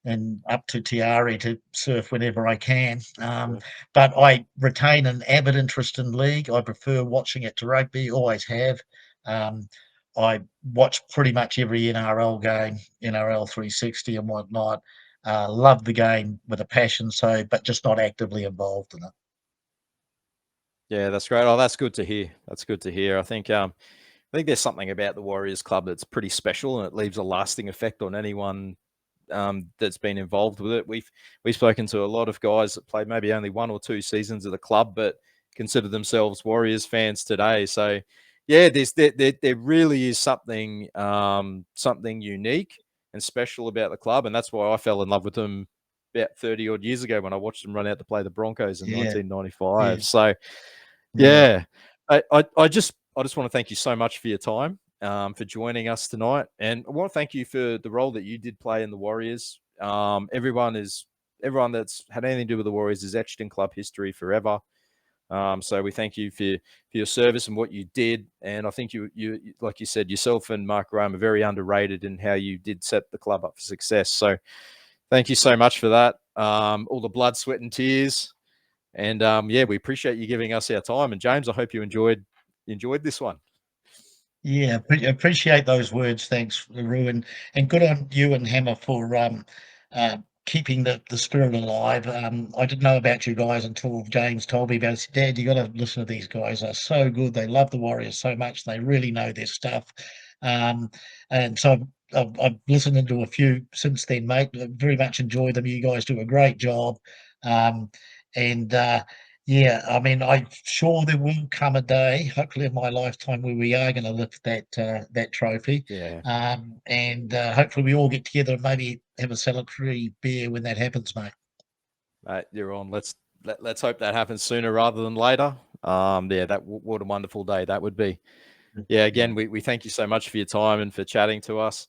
and up to Tiari to surf whenever I can. sure. But I retain an avid interest in league. I prefer watching it to rugby, always have. Um, I watch pretty much every NRL game, NRL 360 and whatnot. Love the game with a passion, but just not actively involved in it. Yeah, that's great. Oh, that's good to hear. That's good to hear. I think there's something about the Warriors Club that's pretty special, and it leaves a lasting effect on anyone that's been involved with it. We've spoken to a lot of guys that played maybe only 1 or 2 seasons of the club, but consider themselves Warriors fans today. So, yeah, there really is something unique and special about the club, and that's why I fell in love with them about 30 odd years ago when I watched them run out to play the Broncos in Yeah, 1995. yeah, So, yeah. yeah, I just want to thank you so much for your time, for joining us tonight, and I want to thank you for the role that you did play in the Warriors. Everyone that's had anything to do with the Warriors is etched in club history forever. So we thank you for your service and what you did, and I think you like you said, yourself and Mark Graham are very underrated in how you did set the club up for success. So thank you so much for that. All the blood, sweat, and tears. And yeah, we appreciate you giving us our time. And James, I hope you enjoyed this one. Yeah, appreciate those words. Thanks, Roo, and good on you and Hammer for uh, keeping the spirit alive. I didn't know about you guys until James told me about it. He said, Dad, you got to listen to these guys. They're so good. They love the Warriors so much. They really know their stuff. Um, and so I've listened to a few since then, mate. I very much enjoy them. You guys do a great job. Um, and Yeah, I mean, I'm sure there will come a day, hopefully in my lifetime, where we are going to lift that trophy, Yeah, and hopefully we all get together and maybe have a celebratory beer when that happens, mate. mate, you're on. Let's hope that happens sooner rather than later. Yeah, what a wonderful day that would be. Yeah, Yeah. again, we thank you so much for your time and for chatting to us.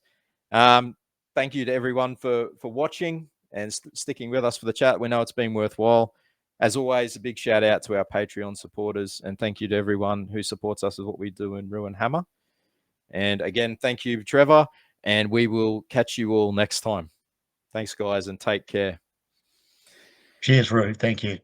Um, Thank you to everyone for watching and sticking with us for the chat. We know it's been worthwhile. As always, a big shout out to our Patreon supporters, and thank you to everyone who supports us with what we do in Ruin Hammer. And again, thank you, Trevor, and we will catch you all next time. Thanks, guys, and take care. Cheers, Roo. Thank you.